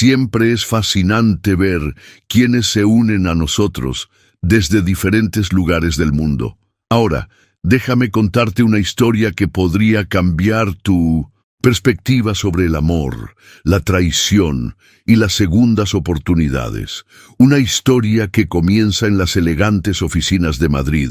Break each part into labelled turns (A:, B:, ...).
A: Siempre es fascinante ver quiénes se unen a nosotros desde diferentes lugares del mundo. Ahora, déjame contarte una historia que podría cambiar tu perspectiva sobre el amor, la traición y las segundas oportunidades. Una historia que comienza en las elegantes oficinas de Madrid,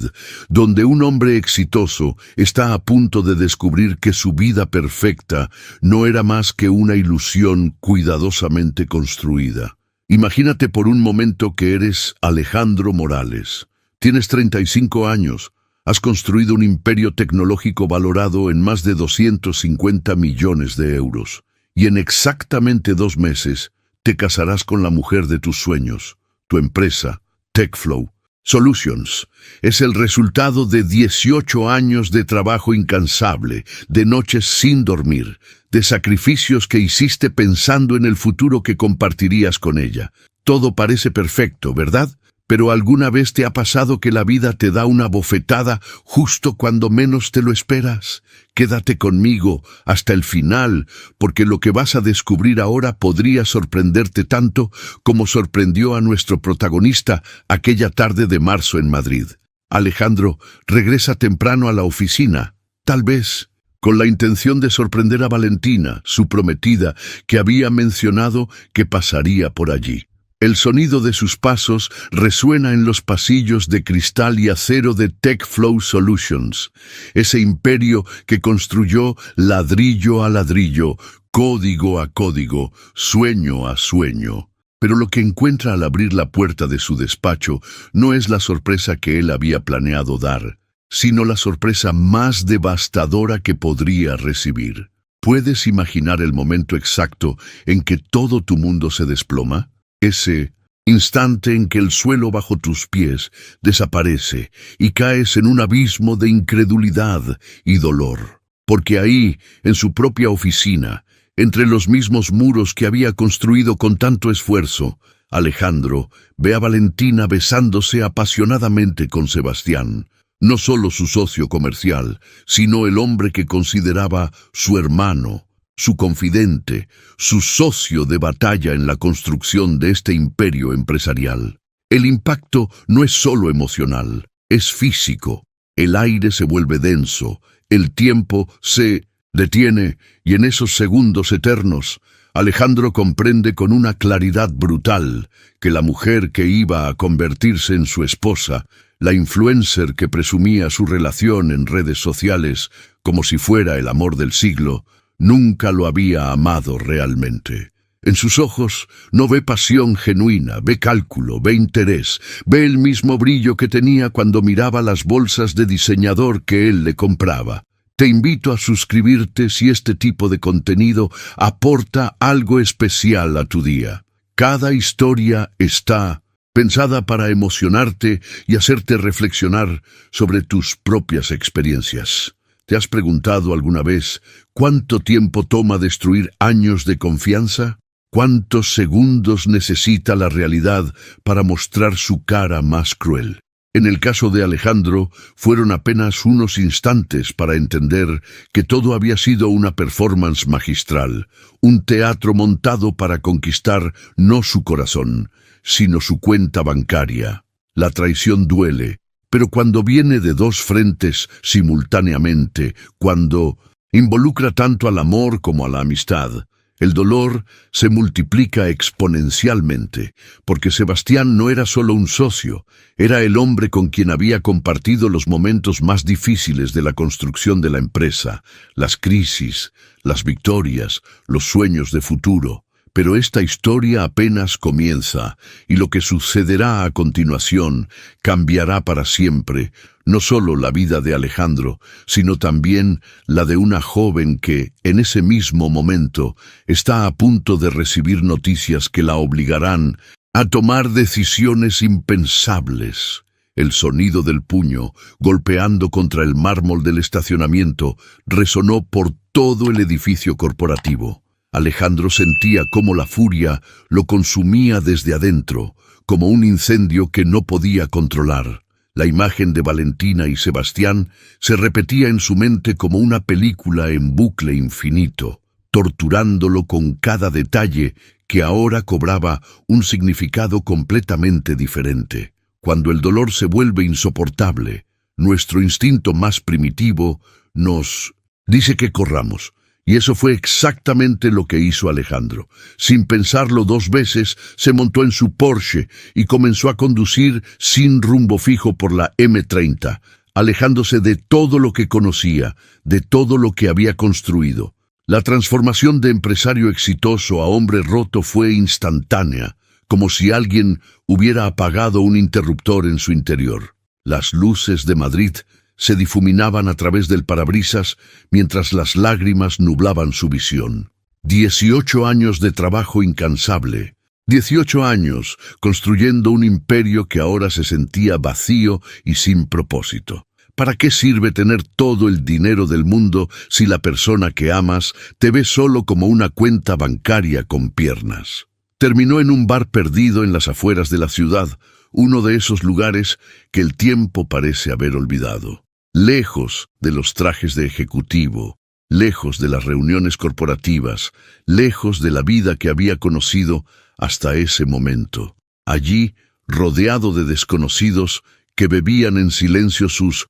A: donde un hombre exitoso está a punto de descubrir que su vida perfecta no era más que una ilusión cuidadosamente construida. Imagínate por un momento que eres Alejandro Morales. Tienes 35 años. Has construido un imperio tecnológico valorado en más de 250 millones de euros. Y en exactamente 2 meses te casarás con la mujer de tus sueños. Tu empresa, TechFlow Solutions, es el resultado de 18 años de trabajo incansable, de noches sin dormir, de sacrificios que hiciste pensando en el futuro que compartirías con ella. Todo parece perfecto, ¿verdad? Pero ¿alguna vez te ha pasado que la vida te da una bofetada justo cuando menos te lo esperas? Quédate conmigo hasta el final, porque lo que vas a descubrir ahora podría sorprenderte tanto como sorprendió a nuestro protagonista aquella tarde de marzo en Madrid. Alejandro regresa temprano a la oficina, tal vez con la intención de sorprender a Valentina, su prometida, que había mencionado que pasaría por allí. El sonido de sus pasos resuena en los pasillos de cristal y acero de TechFlow Solutions, ese imperio que construyó ladrillo a ladrillo, código a código, sueño a sueño. Pero lo que encuentra al abrir la puerta de su despacho no es la sorpresa que él había planeado dar, sino la sorpresa más devastadora que podría recibir. ¿Puedes imaginar el momento exacto en que todo tu mundo se desploma? Ese instante en que el suelo bajo tus pies desaparece y caes en un abismo de incredulidad y dolor. Porque ahí, en su propia oficina, entre los mismos muros que había construido con tanto esfuerzo, Alejandro ve a Valentina besándose apasionadamente con Sebastián, no solo su socio comercial, sino el hombre que consideraba su hermano, su confidente, su socio de batalla en la construcción de este imperio empresarial. El impacto no es solo emocional, es físico. El aire se vuelve denso, el tiempo se detiene y en esos segundos eternos, Alejandro comprende con una claridad brutal que la mujer que iba a convertirse en su esposa, la influencer que presumía su relación en redes sociales como si fuera el amor del siglo, nunca lo había amado realmente. En sus ojos no ve pasión genuina, ve cálculo, ve interés, ve el mismo brillo que tenía cuando miraba las bolsas de diseñador que él le compraba. Te invito a suscribirte si este tipo de contenido aporta algo especial a tu día. Cada historia está pensada para emocionarte y hacerte reflexionar sobre tus propias experiencias. ¿Te has preguntado alguna vez cuánto tiempo toma destruir años de confianza? ¿Cuántos segundos necesita la realidad para mostrar su cara más cruel? En el caso de Alejandro, fueron apenas unos instantes para entender que todo había sido una performance magistral, un teatro montado para conquistar no su corazón, sino su cuenta bancaria. La traición duele, pero cuando viene de 2 frentes simultáneamente, cuando involucra tanto al amor como a la amistad, el dolor se multiplica exponencialmente, porque Sebastián no era solo un socio, era el hombre con quien había compartido los momentos más difíciles de la construcción de la empresa, las crisis, las victorias, los sueños de futuro. Pero esta historia apenas comienza, y lo que sucederá a continuación cambiará para siempre, no solo la vida de Alejandro, sino también la de una joven que, en ese mismo momento, está a punto de recibir noticias que la obligarán a tomar decisiones impensables. El sonido del puño, golpeando contra el mármol del estacionamiento, resonó por todo el edificio corporativo. Alejandro sentía cómo la furia lo consumía desde adentro, como un incendio que no podía controlar. La imagen de Valentina y Sebastián se repetía en su mente como una película en bucle infinito, torturándolo con cada detalle que ahora cobraba un significado completamente diferente. Cuando el dolor se vuelve insoportable, nuestro instinto más primitivo nos dice que corramos. Y eso fue exactamente lo que hizo Alejandro. Sin pensarlo dos veces, se montó en su Porsche y comenzó a conducir sin rumbo fijo por la M30, alejándose de todo lo que conocía, de todo lo que había construido. La transformación de empresario exitoso a hombre roto fue instantánea, como si alguien hubiera apagado un interruptor en su interior. Las luces de Madrid se difuminaban a través del parabrisas mientras las lágrimas nublaban su visión. 18 años de trabajo incansable. 18 años construyendo un imperio que ahora se sentía vacío y sin propósito. ¿Para qué sirve tener todo el dinero del mundo si la persona que amas te ve solo como una cuenta bancaria con piernas? Terminó en un bar perdido en las afueras de la ciudad, uno de esos lugares que el tiempo parece haber olvidado. Lejos de los trajes de ejecutivo, lejos de las reuniones corporativas, lejos de la vida que había conocido hasta ese momento. Allí, rodeado de desconocidos que bebían en silencio sus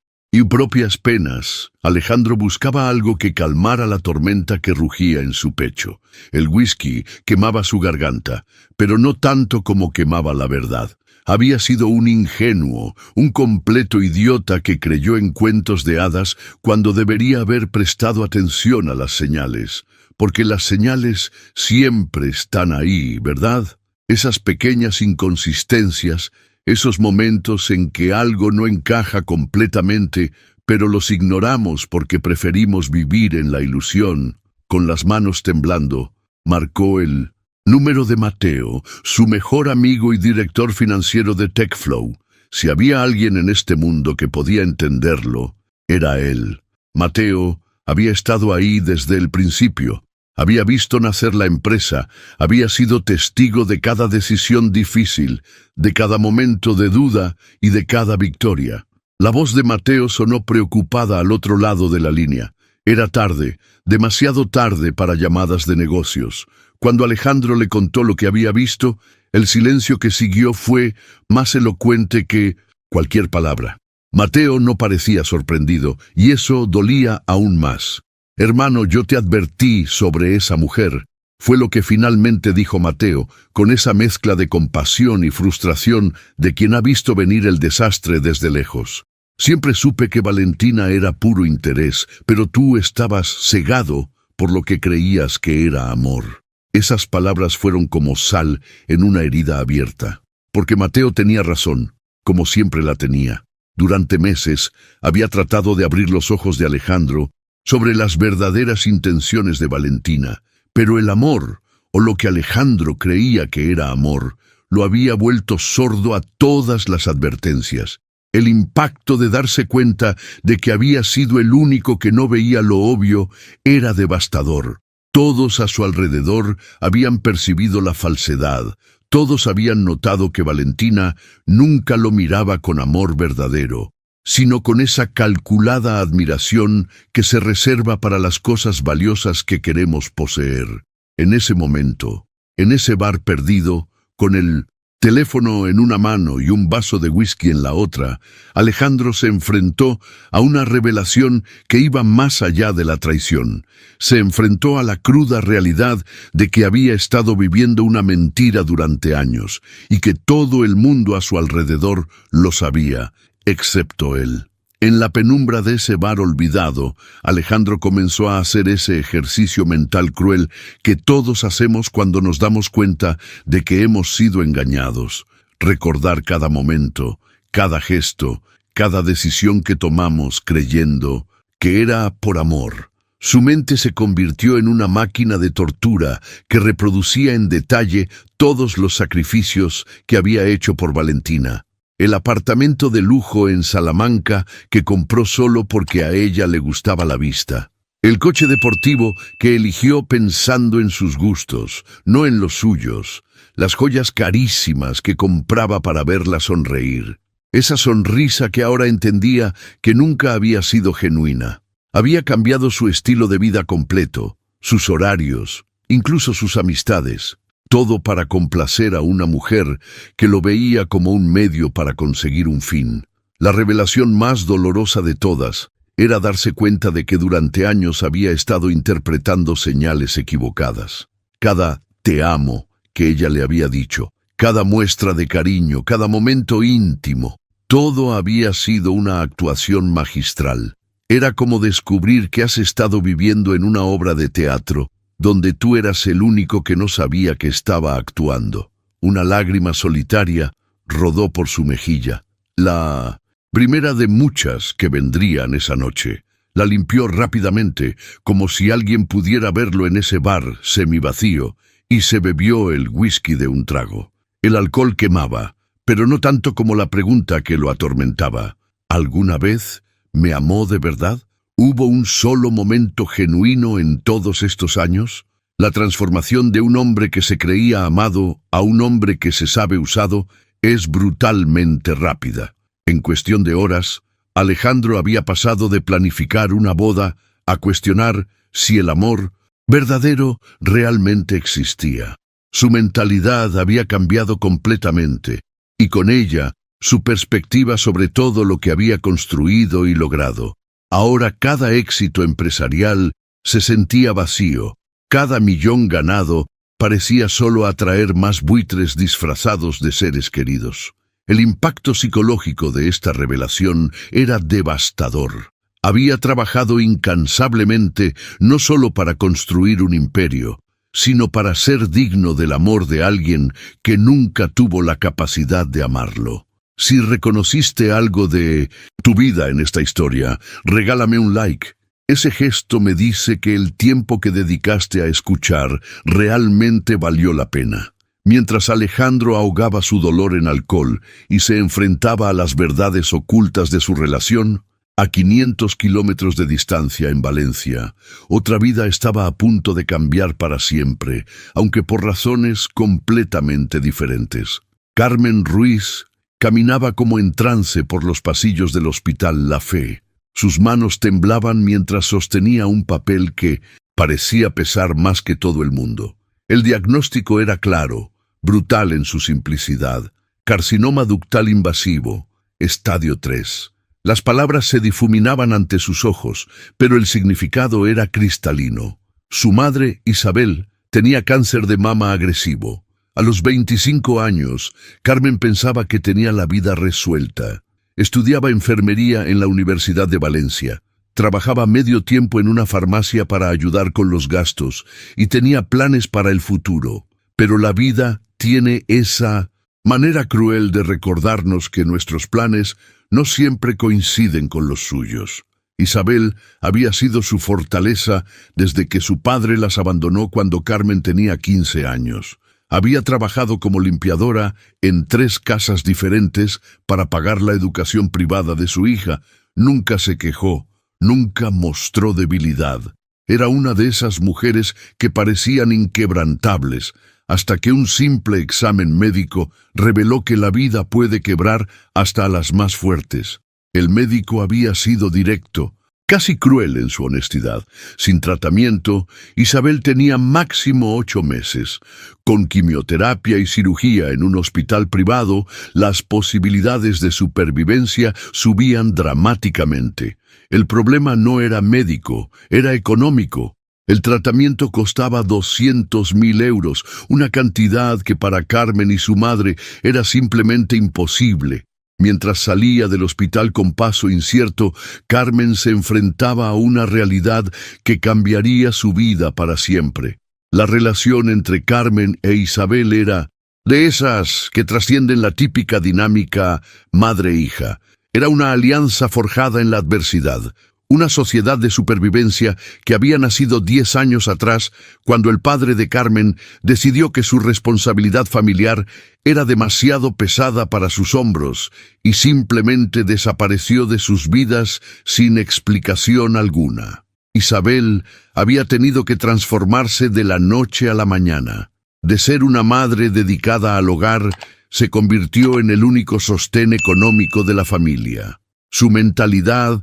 A: propias penas, Alejandro buscaba algo que calmara la tormenta que rugía en su pecho. El whisky quemaba su garganta, pero no tanto como quemaba la verdad. Había sido un ingenuo, un completo idiota que creyó en cuentos de hadas cuando debería haber prestado atención a las señales, porque las señales siempre están ahí, ¿verdad? Esas pequeñas inconsistencias, esos momentos en que algo no encaja completamente, pero los ignoramos porque preferimos vivir en la ilusión. Con las manos temblando, marcó el número de Mateo, su mejor amigo y director financiero de TechFlow. Si había alguien en este mundo que podía entenderlo, era él. Mateo había estado ahí desde el principio. Había visto nacer la empresa, había sido testigo de cada decisión difícil, de cada momento de duda y de cada victoria. La voz de Mateo sonó preocupada al otro lado de la línea. Era tarde, demasiado tarde para llamadas de negocios. Cuando Alejandro le contó lo que había visto, el silencio que siguió fue más elocuente que cualquier palabra. Mateo no parecía sorprendido, y eso dolía aún más. «Hermano, yo te advertí sobre esa mujer», fue lo que finalmente dijo Mateo, con esa mezcla de compasión y frustración de quien ha visto venir el desastre desde lejos. «Siempre supe que Valentina era puro interés, pero tú estabas cegado por lo que creías que era amor». Esas palabras fueron como sal en una herida abierta, porque Mateo tenía razón, como siempre la tenía. Durante meses había tratado de abrir los ojos de Alejandro sobre las verdaderas intenciones de Valentina, pero el amor, o lo que Alejandro creía que era amor, lo había vuelto sordo a todas las advertencias. El impacto de darse cuenta de que había sido el único que no veía lo obvio era devastador. Todos a su alrededor habían percibido la falsedad, todos habían notado que Valentina nunca lo miraba con amor verdadero, sino con esa calculada admiración que se reserva para las cosas valiosas que queremos poseer. En ese momento, en ese bar perdido, con el teléfono en una mano y un vaso de whisky en la otra, Alejandro se enfrentó a una revelación que iba más allá de la traición. Se enfrentó a la cruda realidad de que había estado viviendo una mentira durante años y que todo el mundo a su alrededor lo sabía, excepto él. En la penumbra de ese bar olvidado, Alejandro comenzó a hacer ese ejercicio mental cruel que todos hacemos cuando nos damos cuenta de que hemos sido engañados. Recordar cada momento, cada gesto, cada decisión que tomamos creyendo que era por amor. Su mente se convirtió en una máquina de tortura que reproducía en detalle todos los sacrificios que había hecho por Valentina. El apartamento de lujo en Salamanca que compró solo porque a ella le gustaba la vista. El coche deportivo que eligió pensando en sus gustos, no en los suyos. Las joyas carísimas que compraba para verla sonreír. Esa sonrisa que ahora entendía que nunca había sido genuina. Había cambiado su estilo de vida completo, sus horarios, incluso sus amistades. todo para complacer a una mujer que lo veía como un medio para conseguir un fin. La revelación más dolorosa de todas era darse cuenta de que durante años había estado interpretando señales equivocadas. Cada «te amo» que ella le había dicho, cada muestra de cariño, cada momento íntimo, todo había sido una actuación magistral. Era como descubrir que has estado viviendo en una obra de teatro, donde tú eras el único que no sabía que estaba actuando. Una lágrima solitaria rodó por su mejilla. La primera de muchas que vendrían esa noche. La limpió rápidamente, como si alguien pudiera verlo en ese bar semivacío, y se bebió el whisky de un trago. El alcohol quemaba, pero no tanto como la pregunta que lo atormentaba. ¿Alguna vez me amó de verdad? ¿Hubo un solo momento genuino en todos estos años? La transformación de un hombre que se creía amado a un hombre que se sabe usado es brutalmente rápida. En cuestión de horas, Alejandro había pasado de planificar una boda a cuestionar si el amor verdadero realmente existía. Su mentalidad había cambiado completamente, y con ella su perspectiva sobre todo lo que había construido y logrado. Ahora cada éxito empresarial se sentía vacío, cada millón ganado parecía solo atraer más buitres disfrazados de seres queridos. El impacto psicológico de esta revelación era devastador. Había trabajado incansablemente no solo para construir un imperio, sino para ser digno del amor de alguien que nunca tuvo la capacidad de amarlo. Si reconociste algo de tu vida en esta historia, regálame un like. Ese gesto me dice que el tiempo que dedicaste a escuchar realmente valió la pena. Mientras Alejandro ahogaba su dolor en alcohol y se enfrentaba a las verdades ocultas de su relación, a 500 kilómetros de distancia en Valencia, otra vida estaba a punto de cambiar para siempre, aunque por razones completamente diferentes. Carmen Ruiz caminaba como en trance por los pasillos del Hospital La Fe. Sus manos temblaban mientras sostenía un papel que parecía pesar más que todo el mundo. El diagnóstico era claro, brutal en su simplicidad: carcinoma ductal invasivo, estadio 3. Las palabras se difuminaban ante sus ojos, pero el significado era cristalino. Su madre, Isabel, tenía cáncer de mama agresivo. A los 25 años, Carmen pensaba que tenía la vida resuelta. Estudiaba enfermería en la Universidad de Valencia. Trabajaba medio tiempo en una farmacia para ayudar con los gastos y tenía planes para el futuro. Pero la vida tiene esa manera cruel de recordarnos que nuestros planes no siempre coinciden con los suyos. Isabel había sido su fortaleza desde que su padre las abandonó cuando Carmen tenía 15 años. Había trabajado como limpiadora en 3 casas diferentes para pagar la educación privada de su hija. Nunca se quejó, nunca mostró debilidad. Era una de esas mujeres que parecían inquebrantables, hasta que un simple examen médico reveló que la vida puede quebrar hasta a las más fuertes. El médico había sido directo, casi cruel en su honestidad. Sin tratamiento, Isabel tenía máximo 8 meses. Con quimioterapia y cirugía en un hospital privado, las posibilidades de supervivencia subían dramáticamente. El problema no era médico, era económico. El tratamiento costaba 200.000 euros, una cantidad que para Carmen y su madre era simplemente imposible. Mientras salía del hospital con paso incierto, Carmen se enfrentaba a una realidad que cambiaría su vida para siempre. La relación entre Carmen e Isabel era de esas que trascienden la típica dinámica madre-hija. Era una alianza forjada en la adversidad. Una sociedad de supervivencia que había nacido 10 años atrás, cuando el padre de Carmen decidió que su responsabilidad familiar era demasiado pesada para sus hombros y simplemente desapareció de sus vidas sin explicación alguna. Isabel había tenido que transformarse de la noche a la mañana. De ser una madre dedicada al hogar, se convirtió en el único sostén económico de la familia. Su mentalidad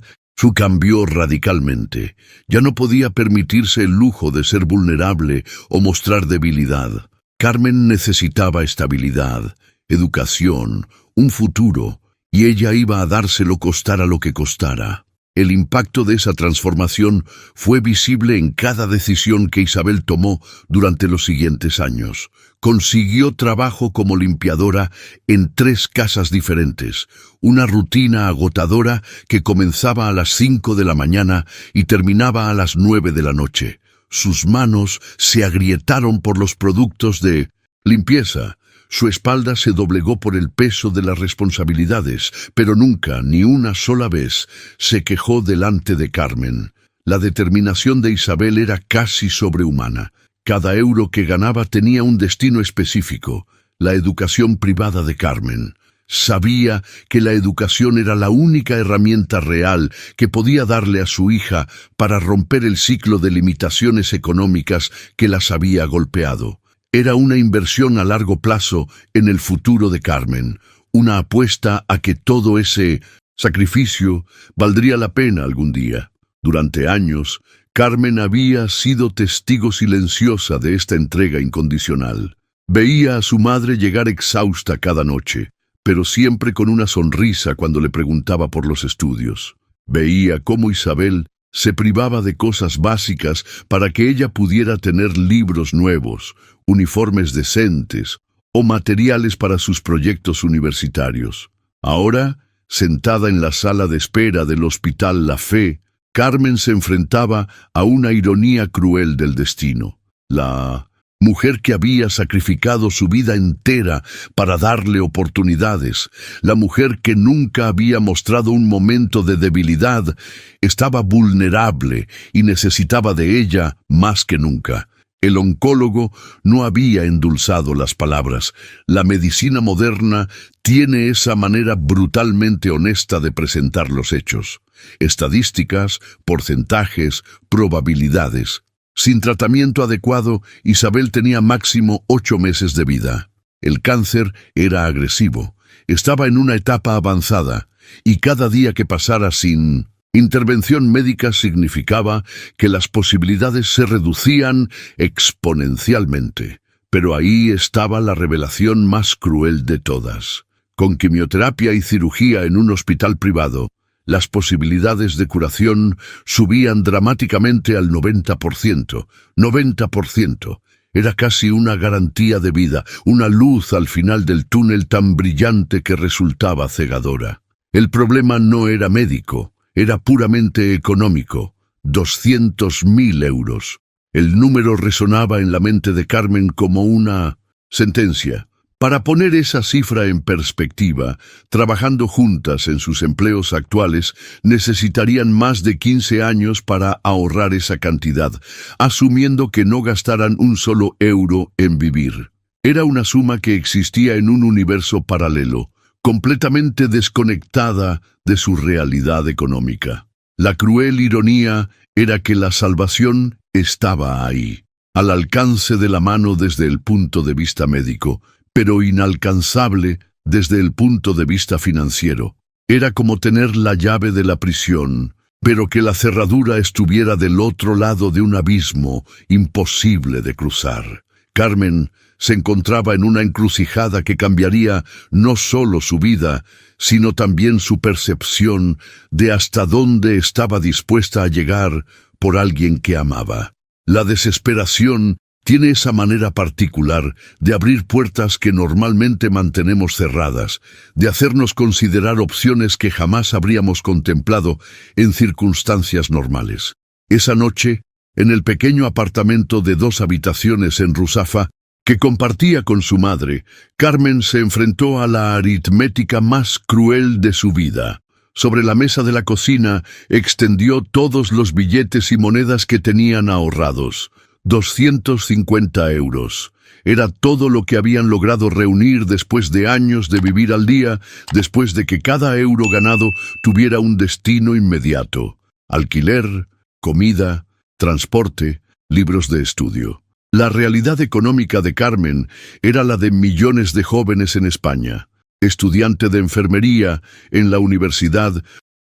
A: cambió radicalmente. Ya no podía permitirse el lujo de ser vulnerable o mostrar debilidad. Carmen necesitaba estabilidad, educación, un futuro, y ella iba a dárselo costara lo que costara. El impacto de esa transformación fue visible en cada decisión que Isabel tomó durante los siguientes años. Consiguió trabajo como limpiadora en 3 casas diferentes, una rutina agotadora que comenzaba a las 5 de la mañana y terminaba a las 9 de la noche. Sus manos se agrietaron por los productos de limpieza. Su espalda se doblegó por el peso de las responsabilidades, pero nunca, ni una sola vez, se quejó delante de Carmen. La determinación de Isabel era casi sobrehumana. Cada euro que ganaba tenía un destino específico, la educación privada de Carmen. Sabía que la educación era la única herramienta real que podía darle a su hija para romper el ciclo de limitaciones económicas que las había golpeado. Era una inversión a largo plazo en el futuro de Carmen, una apuesta a que todo ese sacrificio valdría la pena algún día. Durante años, Carmen había sido testigo silenciosa de esta entrega incondicional. Veía a su madre llegar exhausta cada noche, pero siempre con una sonrisa cuando le preguntaba por los estudios. Veía cómo Isabel se privaba de cosas básicas para que ella pudiera tener libros nuevos, uniformes decentes o materiales para sus proyectos universitarios. Ahora, sentada en la sala de espera del Hospital La Fe, Carmen se enfrentaba a una ironía cruel del destino. La mujer que había sacrificado su vida entera para darle oportunidades, la mujer que nunca había mostrado un momento de debilidad, estaba vulnerable y necesitaba de ella más que nunca. El oncólogo no había endulzado las palabras. La medicina moderna tiene esa manera brutalmente honesta de presentar los hechos. Estadísticas, porcentajes, probabilidades. Sin tratamiento adecuado, Isabel tenía máximo 8 meses de vida. El cáncer era agresivo, estaba en una etapa avanzada, y cada día que pasara sin intervención médica significaba que las posibilidades se reducían exponencialmente. Pero ahí estaba la revelación más cruel de todas. Con quimioterapia y cirugía en un hospital privado, las posibilidades de curación subían dramáticamente al 90%. 90%. Era casi una garantía de vida, una luz al final del túnel tan brillante que resultaba cegadora. El problema no era médico, era puramente económico. 200.000 euros. El número resonaba en la mente de Carmen como una sentencia. Para poner esa cifra en perspectiva, trabajando juntas en sus empleos actuales, necesitarían más de 15 años para ahorrar esa cantidad, asumiendo que no gastaran un solo euro en vivir. Era una suma que existía en un universo paralelo, completamente desconectada de su realidad económica. La cruel ironía era que la salvación estaba ahí, al alcance de la mano desde el punto de vista médico, pero inalcanzable desde el punto de vista financiero. Era como tener la llave de la prisión, pero que la cerradura estuviera del otro lado de un abismo imposible de cruzar. Carmen se encontraba en una encrucijada que cambiaría no solo su vida, sino también su percepción de hasta dónde estaba dispuesta a llegar por alguien que amaba. La desesperación tiene esa manera particular de abrir puertas que normalmente mantenemos cerradas, de hacernos considerar opciones que jamás habríamos contemplado en circunstancias normales. Esa noche, en el pequeño apartamento de 2 habitaciones en Ruzafa, que compartía con su madre, Carmen se enfrentó a la aritmética más cruel de su vida. Sobre la mesa de la cocina extendió todos los billetes y monedas que tenían ahorrados. 250 euros. Era todo lo que habían logrado reunir después de años de vivir al día, después de que cada euro ganado tuviera un destino inmediato. Alquiler, comida, transporte, libros de estudio. La realidad económica de Carmen era la de millones de jóvenes en España. Estudiante de enfermería en la Universidad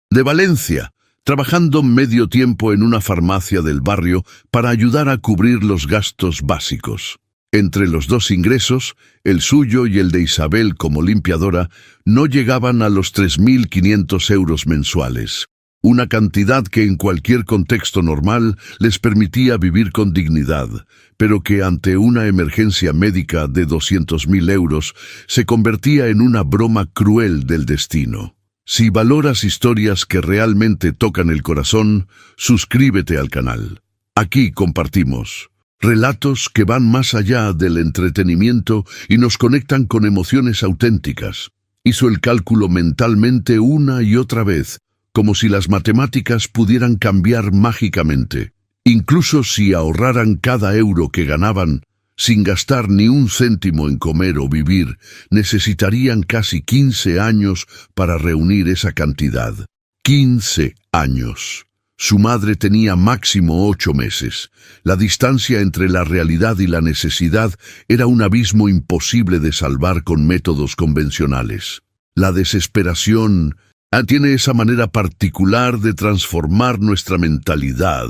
A: de Valencia, trabajando medio tiempo en una farmacia del barrio para ayudar a cubrir los gastos básicos. Entre los dos ingresos, el suyo y el de Isabel como limpiadora, no llegaban a los 3.500 euros mensuales. Una cantidad que en cualquier contexto normal les permitía vivir con dignidad, pero que ante una emergencia médica de 200.000 euros se convertía en una broma cruel del destino. Si valoras historias que realmente tocan el corazón, suscríbete al canal. Aquí compartimos relatos que van más allá del entretenimiento y nos conectan con emociones auténticas. Hizo el cálculo mentalmente una y otra vez, como si las matemáticas pudieran cambiar mágicamente. Incluso si ahorraran cada euro que ganaban, sin gastar ni un céntimo en comer o vivir, necesitarían casi 15 años para reunir esa cantidad. 15 años. Su madre tenía máximo 8 meses. La distancia entre la realidad y la necesidad era un abismo imposible de salvar con métodos convencionales. La desesperación tiene esa manera particular de transformar nuestra mentalidad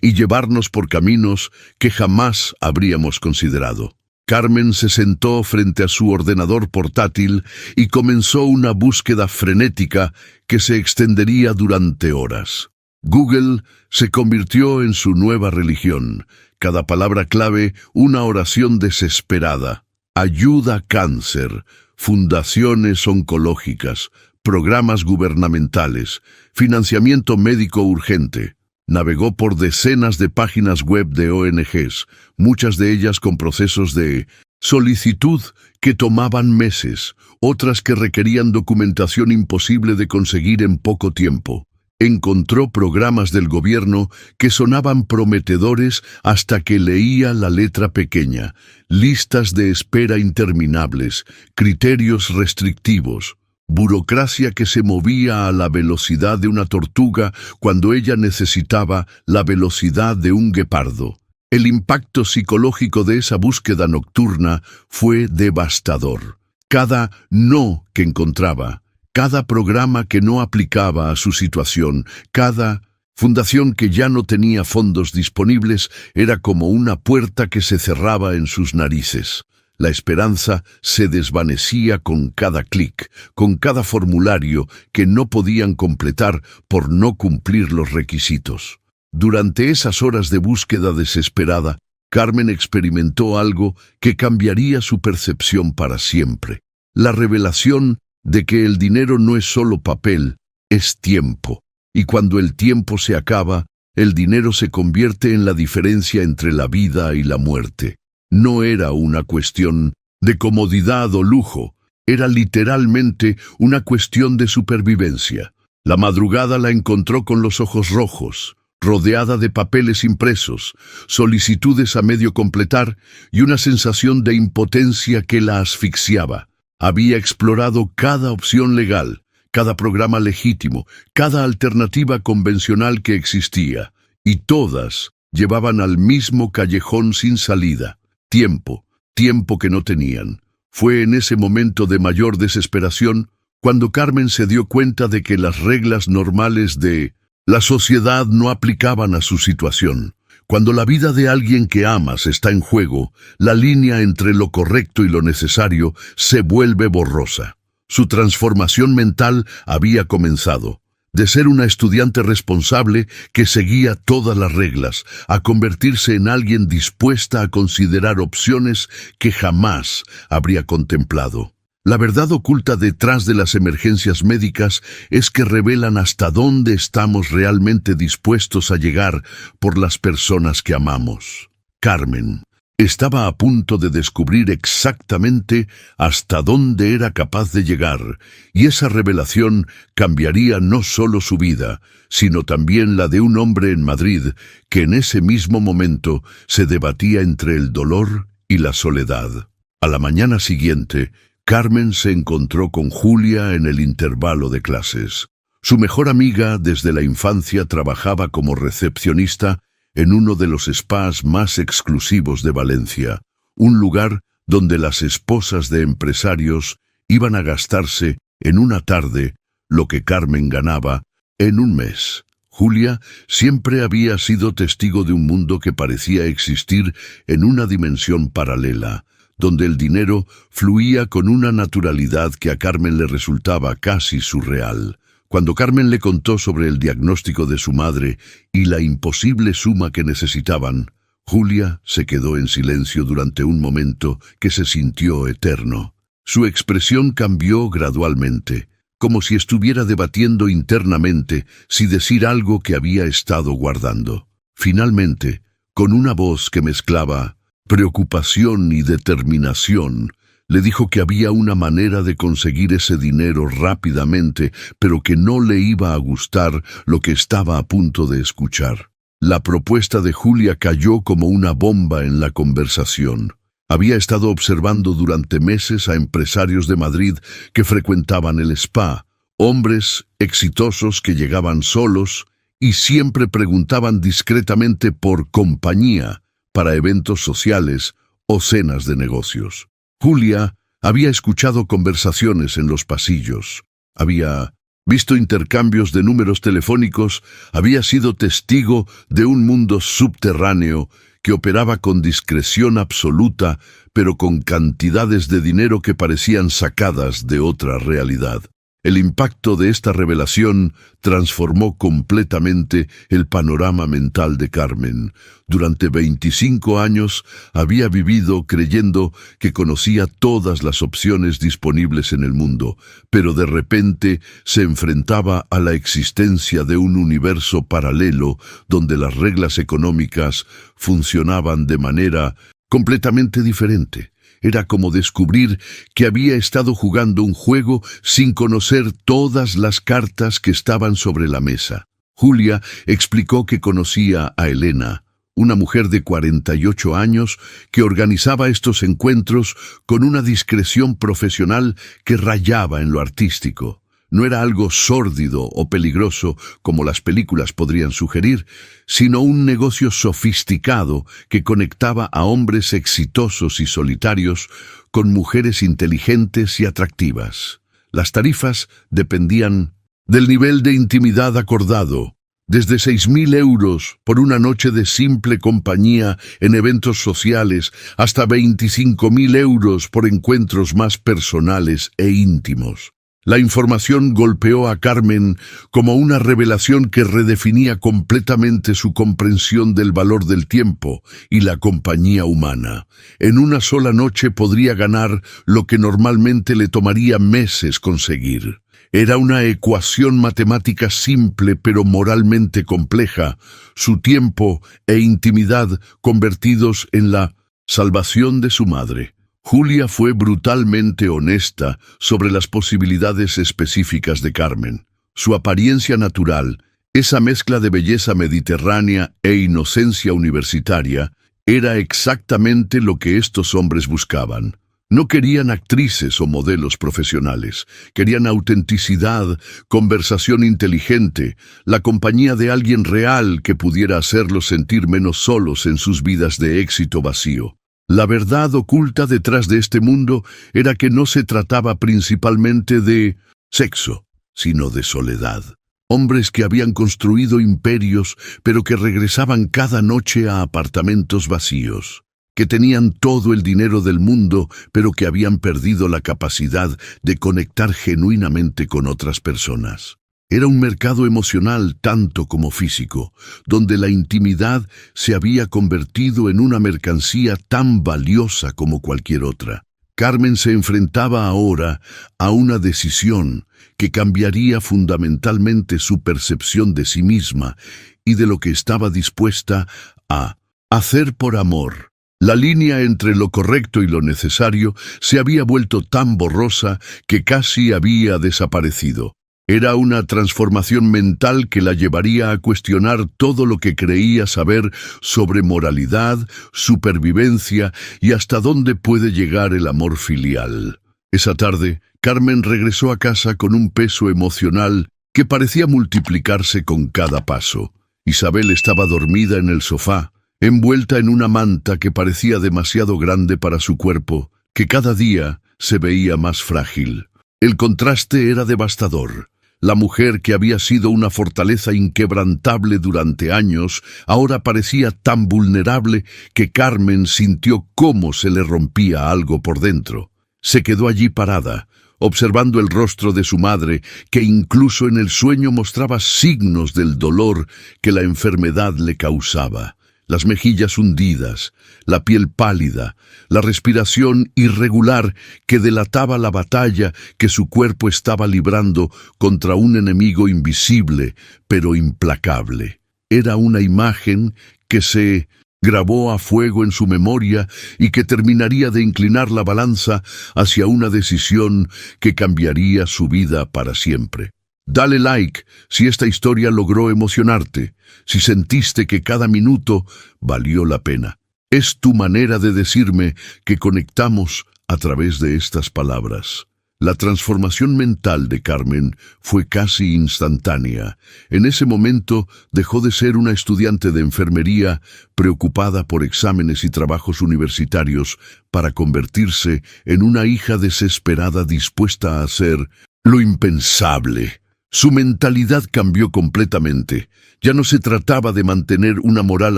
A: y llevarnos por caminos que jamás habríamos considerado. Carmen se sentó frente a su ordenador portátil y comenzó una búsqueda frenética que se extendería durante horas. Google se convirtió en su nueva religión. Cada palabra clave, una oración desesperada. Ayuda cáncer, fundaciones oncológicas, programas gubernamentales, financiamiento médico urgente. Navegó por decenas de páginas web de ONGs, muchas de ellas con procesos de solicitud que tomaban meses, otras que requerían documentación imposible de conseguir en poco tiempo. Encontró programas del gobierno que sonaban prometedores hasta que leía la letra pequeña, listas de espera interminables, criterios restrictivos, burocracia que se movía a la velocidad de una tortuga cuando ella necesitaba la velocidad de un guepardo. El impacto psicológico de esa búsqueda nocturna fue devastador. Cada no que encontraba, cada programa que no aplicaba a su situación, cada fundación que ya no tenía fondos disponibles, era como una puerta que se cerraba en sus narices. La esperanza se desvanecía con cada clic, con cada formulario que no podían completar por no cumplir los requisitos. Durante esas horas de búsqueda desesperada, Carmen experimentó algo que cambiaría su percepción para siempre. La revelación de que el dinero no es solo papel, es tiempo. Y cuando el tiempo se acaba, el dinero se convierte en la diferencia entre la vida y la muerte. No era una cuestión de comodidad o lujo, era literalmente una cuestión de supervivencia. La madrugada la encontró con los ojos rojos, rodeada de papeles impresos, solicitudes a medio completar y una sensación de impotencia que la asfixiaba. Había explorado cada opción legal, cada programa legítimo, cada alternativa convencional que existía, y todas llevaban al mismo callejón sin salida. Tiempo que no tenían. Fue en ese momento de mayor desesperación cuando Carmen se dio cuenta de que las reglas normales de la sociedad no aplicaban a su situación. Cuando la vida de alguien que amas está en juego, la línea entre lo correcto y lo necesario se vuelve borrosa. Su transformación mental había comenzado. De ser una estudiante responsable que seguía todas las reglas, a convertirse en alguien dispuesta a considerar opciones que jamás habría contemplado. La verdad oculta detrás de las emergencias médicas es que revelan hasta dónde estamos realmente dispuestos a llegar por las personas que amamos. Carmen estaba a punto de descubrir exactamente hasta dónde era capaz de llegar, y esa revelación cambiaría no solo su vida, sino también la de un hombre en Madrid que en ese mismo momento se debatía entre el dolor y la soledad. A la mañana siguiente, Carmen se encontró con Julia en el intervalo de clases. Su mejor amiga desde la infancia trabajaba como recepcionista en uno de los spas más exclusivos de Valencia, un lugar donde las esposas de empresarios iban a gastarse en una tarde lo que Carmen ganaba en un mes. Julia siempre había sido testigo de un mundo que parecía existir en una dimensión paralela, donde el dinero fluía con una naturalidad que a Carmen le resultaba casi surreal. Cuando Carmen le contó sobre el diagnóstico de su madre y la imposible suma que necesitaban, Julia se quedó en silencio durante un momento que se sintió eterno. Su expresión cambió gradualmente, como si estuviera debatiendo internamente si decir algo que había estado guardando. Finalmente, con una voz que mezclaba preocupación y determinación, le dijo que había una manera de conseguir ese dinero rápidamente, pero que no le iba a gustar lo que estaba a punto de escuchar. La propuesta de Julia cayó como una bomba en la conversación. Había estado observando durante meses a empresarios de Madrid que frecuentaban el spa, hombres exitosos que llegaban solos y siempre preguntaban discretamente por compañía para eventos sociales o cenas de negocios. Julia había escuchado conversaciones en los pasillos, había visto intercambios de números telefónicos, había sido testigo de un mundo subterráneo que operaba con discreción absoluta, pero con cantidades de dinero que parecían sacadas de otra realidad. El impacto de esta revelación transformó completamente el panorama mental de Carmen. Durante 25 años había vivido creyendo que conocía todas las opciones disponibles en el mundo, pero de repente se enfrentaba a la existencia de un universo paralelo donde las reglas económicas funcionaban de manera completamente diferente. Era como descubrir que había estado jugando un juego sin conocer todas las cartas que estaban sobre la mesa. Julia explicó que conocía a Elena, una mujer de 48 años que organizaba estos encuentros con una discreción profesional que rayaba en lo artístico. No era algo sórdido o peligroso como las películas podrían sugerir, sino un negocio sofisticado que conectaba a hombres exitosos y solitarios con mujeres inteligentes y atractivas. Las tarifas dependían del nivel de intimidad acordado, desde 6.000 euros por una noche de simple compañía en eventos sociales hasta 25.000 euros por encuentros más personales e íntimos. La información golpeó a Carmen como una revelación que redefinía completamente su comprensión del valor del tiempo y la compañía humana. En una sola noche podría ganar lo que normalmente le tomaría meses conseguir. Era una ecuación matemática simple pero moralmente compleja, su tiempo e intimidad convertidos en la salvación de su madre. Julia fue brutalmente honesta sobre las posibilidades específicas de Carmen. Su apariencia natural, esa mezcla de belleza mediterránea e inocencia universitaria, era exactamente lo que estos hombres buscaban. No querían actrices o modelos profesionales, querían autenticidad, conversación inteligente, la compañía de alguien real que pudiera hacerlos sentir menos solos en sus vidas de éxito vacío. La verdad oculta detrás de este mundo era que no se trataba principalmente de sexo, sino de soledad. Hombres que habían construido imperios, pero que regresaban cada noche a apartamentos vacíos. Que tenían todo el dinero del mundo, pero que habían perdido la capacidad de conectar genuinamente con otras personas. Era un mercado emocional tanto como físico, donde la intimidad se había convertido en una mercancía tan valiosa como cualquier otra. Carmen se enfrentaba ahora a una decisión que cambiaría fundamentalmente su percepción de sí misma y de lo que estaba dispuesta a hacer por amor. La línea entre lo correcto y lo necesario se había vuelto tan borrosa que casi había desaparecido. Era una transformación mental que la llevaría a cuestionar todo lo que creía saber sobre moralidad, supervivencia y hasta dónde puede llegar el amor filial. Esa tarde, Carmen regresó a casa con un peso emocional que parecía multiplicarse con cada paso. Isabel estaba dormida en el sofá, envuelta en una manta que parecía demasiado grande para su cuerpo, que cada día se veía más frágil. El contraste era devastador. La mujer que había sido una fortaleza inquebrantable durante años, ahora parecía tan vulnerable que Carmen sintió cómo se le rompía algo por dentro. Se quedó allí parada, observando el rostro de su madre, que incluso en el sueño mostraba signos del dolor que la enfermedad le causaba. Las mejillas hundidas, la piel pálida, la respiración irregular que delataba la batalla que su cuerpo estaba librando contra un enemigo invisible, pero implacable. Era una imagen que se grabó a fuego en su memoria y que terminaría de inclinar la balanza hacia una decisión que cambiaría su vida para siempre. Dale like si esta historia logró emocionarte, si sentiste que cada minuto valió la pena. Es tu manera de decirme que conectamos a través de estas palabras. La transformación mental de Carmen fue casi instantánea. En ese momento dejó de ser una estudiante de enfermería preocupada por exámenes y trabajos universitarios para convertirse en una hija desesperada dispuesta a hacer lo impensable. Su mentalidad cambió completamente. Ya no se trataba de mantener una moral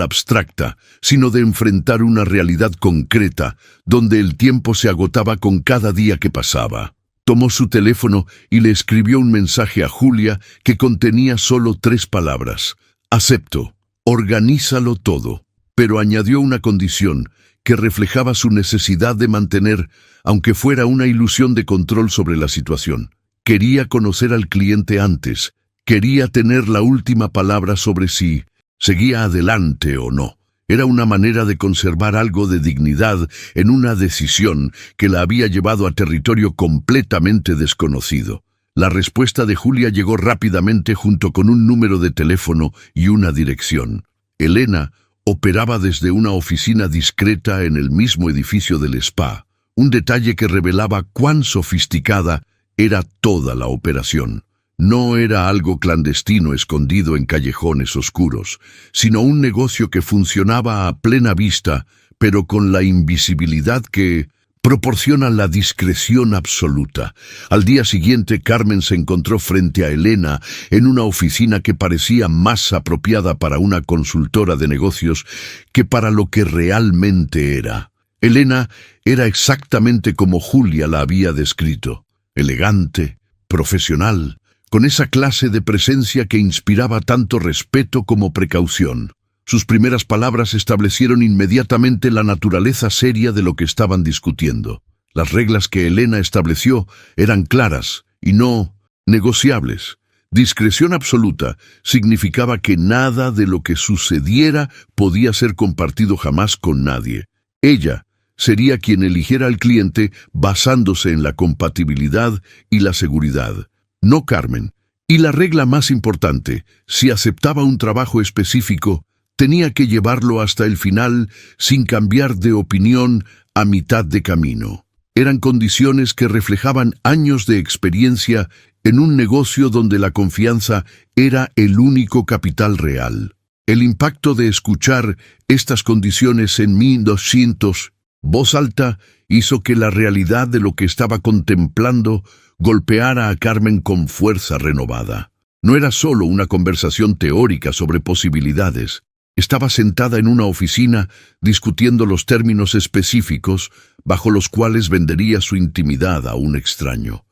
A: abstracta, sino de enfrentar una realidad concreta, donde el tiempo se agotaba con cada día que pasaba. Tomó su teléfono y le escribió un mensaje a Julia que contenía solo 3 palabras. Acepto, organízalo todo. Pero añadió una condición que reflejaba su necesidad de mantener, aunque fuera una ilusión de control sobre la situación. Quería conocer al cliente antes, quería tener la última palabra sobre si seguía adelante o no. Era una manera de conservar algo de dignidad en una decisión que la había llevado a territorio completamente desconocido. La respuesta de Julia llegó rápidamente junto con un número de teléfono y una dirección. Elena operaba desde una oficina discreta en el mismo edificio del spa, un detalle que revelaba cuán sofisticada era toda la operación. No era algo clandestino escondido en callejones oscuros, sino un negocio que funcionaba a plena vista, pero con la invisibilidad que proporciona la discreción absoluta. Al día siguiente, Carmen se encontró frente a Elena en una oficina que parecía más apropiada para una consultora de negocios que para lo que realmente era. Elena era exactamente como Julia la había descrito. Elegante, profesional, con esa clase de presencia que inspiraba tanto respeto como precaución. Sus primeras palabras establecieron inmediatamente la naturaleza seria de lo que estaban discutiendo. Las reglas que Elena estableció eran claras y no negociables. Discreción absoluta significaba que nada de lo que sucediera podía ser compartido jamás con nadie. Ella sería quien eligiera al cliente basándose en la compatibilidad y la seguridad, no Carmen. Y la regla más importante, si aceptaba un trabajo específico, tenía que llevarlo hasta el final sin cambiar de opinión a mitad de camino. Eran condiciones que reflejaban años de experiencia en un negocio donde la confianza era el único capital real. El impacto de escuchar estas condiciones en 1200 voz alta hizo que la realidad de lo que estaba contemplando golpeara a Carmen con fuerza renovada. No era solo una conversación teórica sobre posibilidades. Estaba sentada en una oficina discutiendo los términos específicos bajo los cuales vendería su intimidad a un extraño.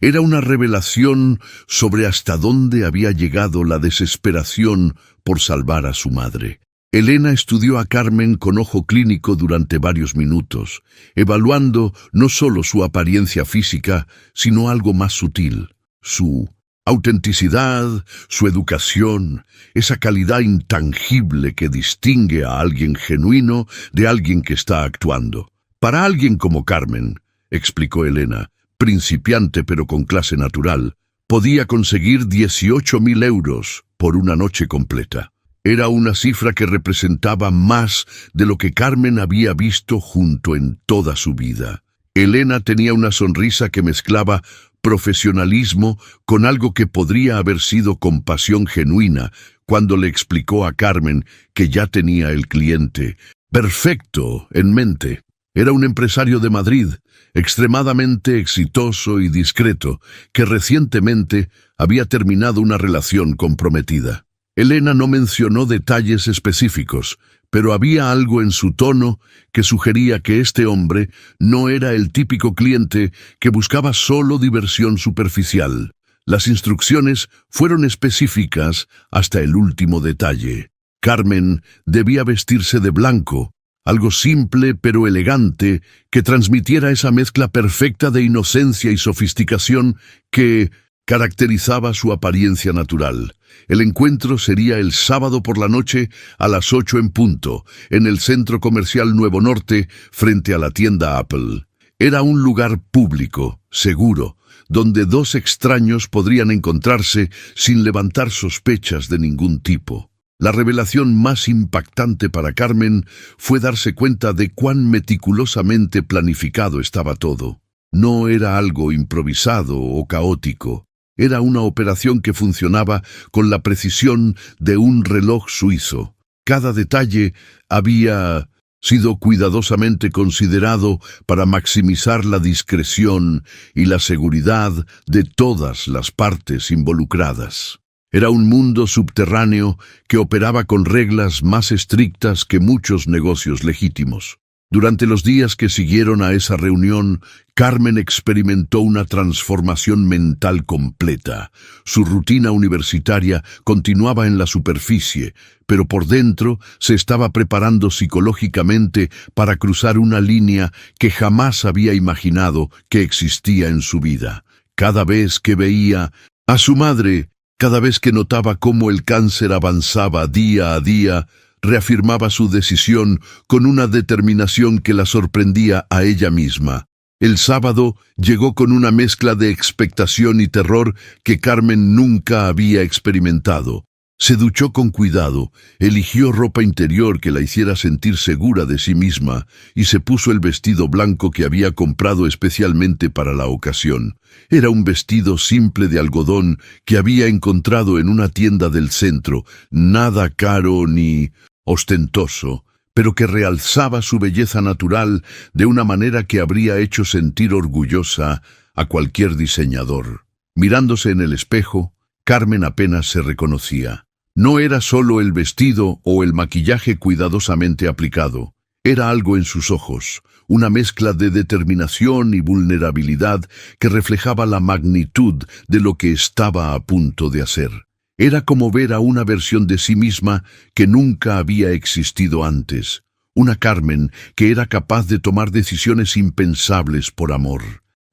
A: Era una revelación sobre hasta dónde había llegado la desesperación por salvar a su madre. Elena estudió a Carmen con ojo clínico durante varios minutos, evaluando no solo su apariencia física, sino algo más sutil, su autenticidad, su educación, esa calidad intangible que distingue a alguien genuino de alguien que está actuando. Para alguien como Carmen, explicó Elena, principiante pero con clase natural, podía conseguir 18.000 euros por una noche completa. Era una cifra que representaba más de lo que Carmen había visto junto en toda su vida. Elena tenía una sonrisa que mezclaba profesionalismo con algo que podría haber sido compasión genuina cuando le explicó a Carmen que ya tenía el cliente perfecto en mente. Era un empresario de Madrid, extremadamente exitoso y discreto, que recientemente había terminado una relación comprometida. Elena no mencionó detalles específicos, pero había algo en su tono que sugería que este hombre no era el típico cliente que buscaba solo diversión superficial. Las instrucciones fueron específicas hasta el último detalle. Carmen debía vestirse de blanco, algo simple pero elegante que transmitiera esa mezcla perfecta de inocencia y sofisticación que caracterizaba su apariencia natural. El encuentro sería el sábado por la noche a las 8 en punto, en el Centro Comercial Nuevo Norte, frente a la tienda Apple. Era un lugar público, seguro, donde dos extraños podrían encontrarse sin levantar sospechas de ningún tipo. La revelación más impactante para Carmen fue darse cuenta de cuán meticulosamente planificado estaba todo. No era algo improvisado o caótico. Era una operación que funcionaba con la precisión de un reloj suizo. Cada detalle había sido cuidadosamente considerado para maximizar la discreción y la seguridad de todas las partes involucradas. Era un mundo subterráneo que operaba con reglas más estrictas que muchos negocios legítimos. Durante los días que siguieron a esa reunión, Carmen experimentó una transformación mental completa. Su rutina universitaria continuaba en la superficie, pero por dentro se estaba preparando psicológicamente para cruzar una línea que jamás había imaginado que existía en su vida. Cada vez que veía a su madre, cada vez que notaba cómo el cáncer avanzaba día a día, reafirmaba su decisión con una determinación que la sorprendía a ella misma. El sábado llegó con una mezcla de expectación y terror que Carmen nunca había experimentado. Se duchó con cuidado, eligió ropa interior que la hiciera sentir segura de sí misma y se puso el vestido blanco que había comprado especialmente para la ocasión. Era un vestido simple de algodón que había encontrado en una tienda del centro, nada caro ni ostentoso, pero que realzaba su belleza natural de una manera que habría hecho sentir orgullosa a cualquier diseñador. Mirándose en el espejo, Carmen apenas se reconocía. No era solo el vestido o el maquillaje cuidadosamente aplicado, era algo en sus ojos, una mezcla de determinación y vulnerabilidad que reflejaba la magnitud de lo que estaba a punto de hacer. Era como ver a una versión de sí misma que nunca había existido antes, una Carmen que era capaz de tomar decisiones impensables por amor.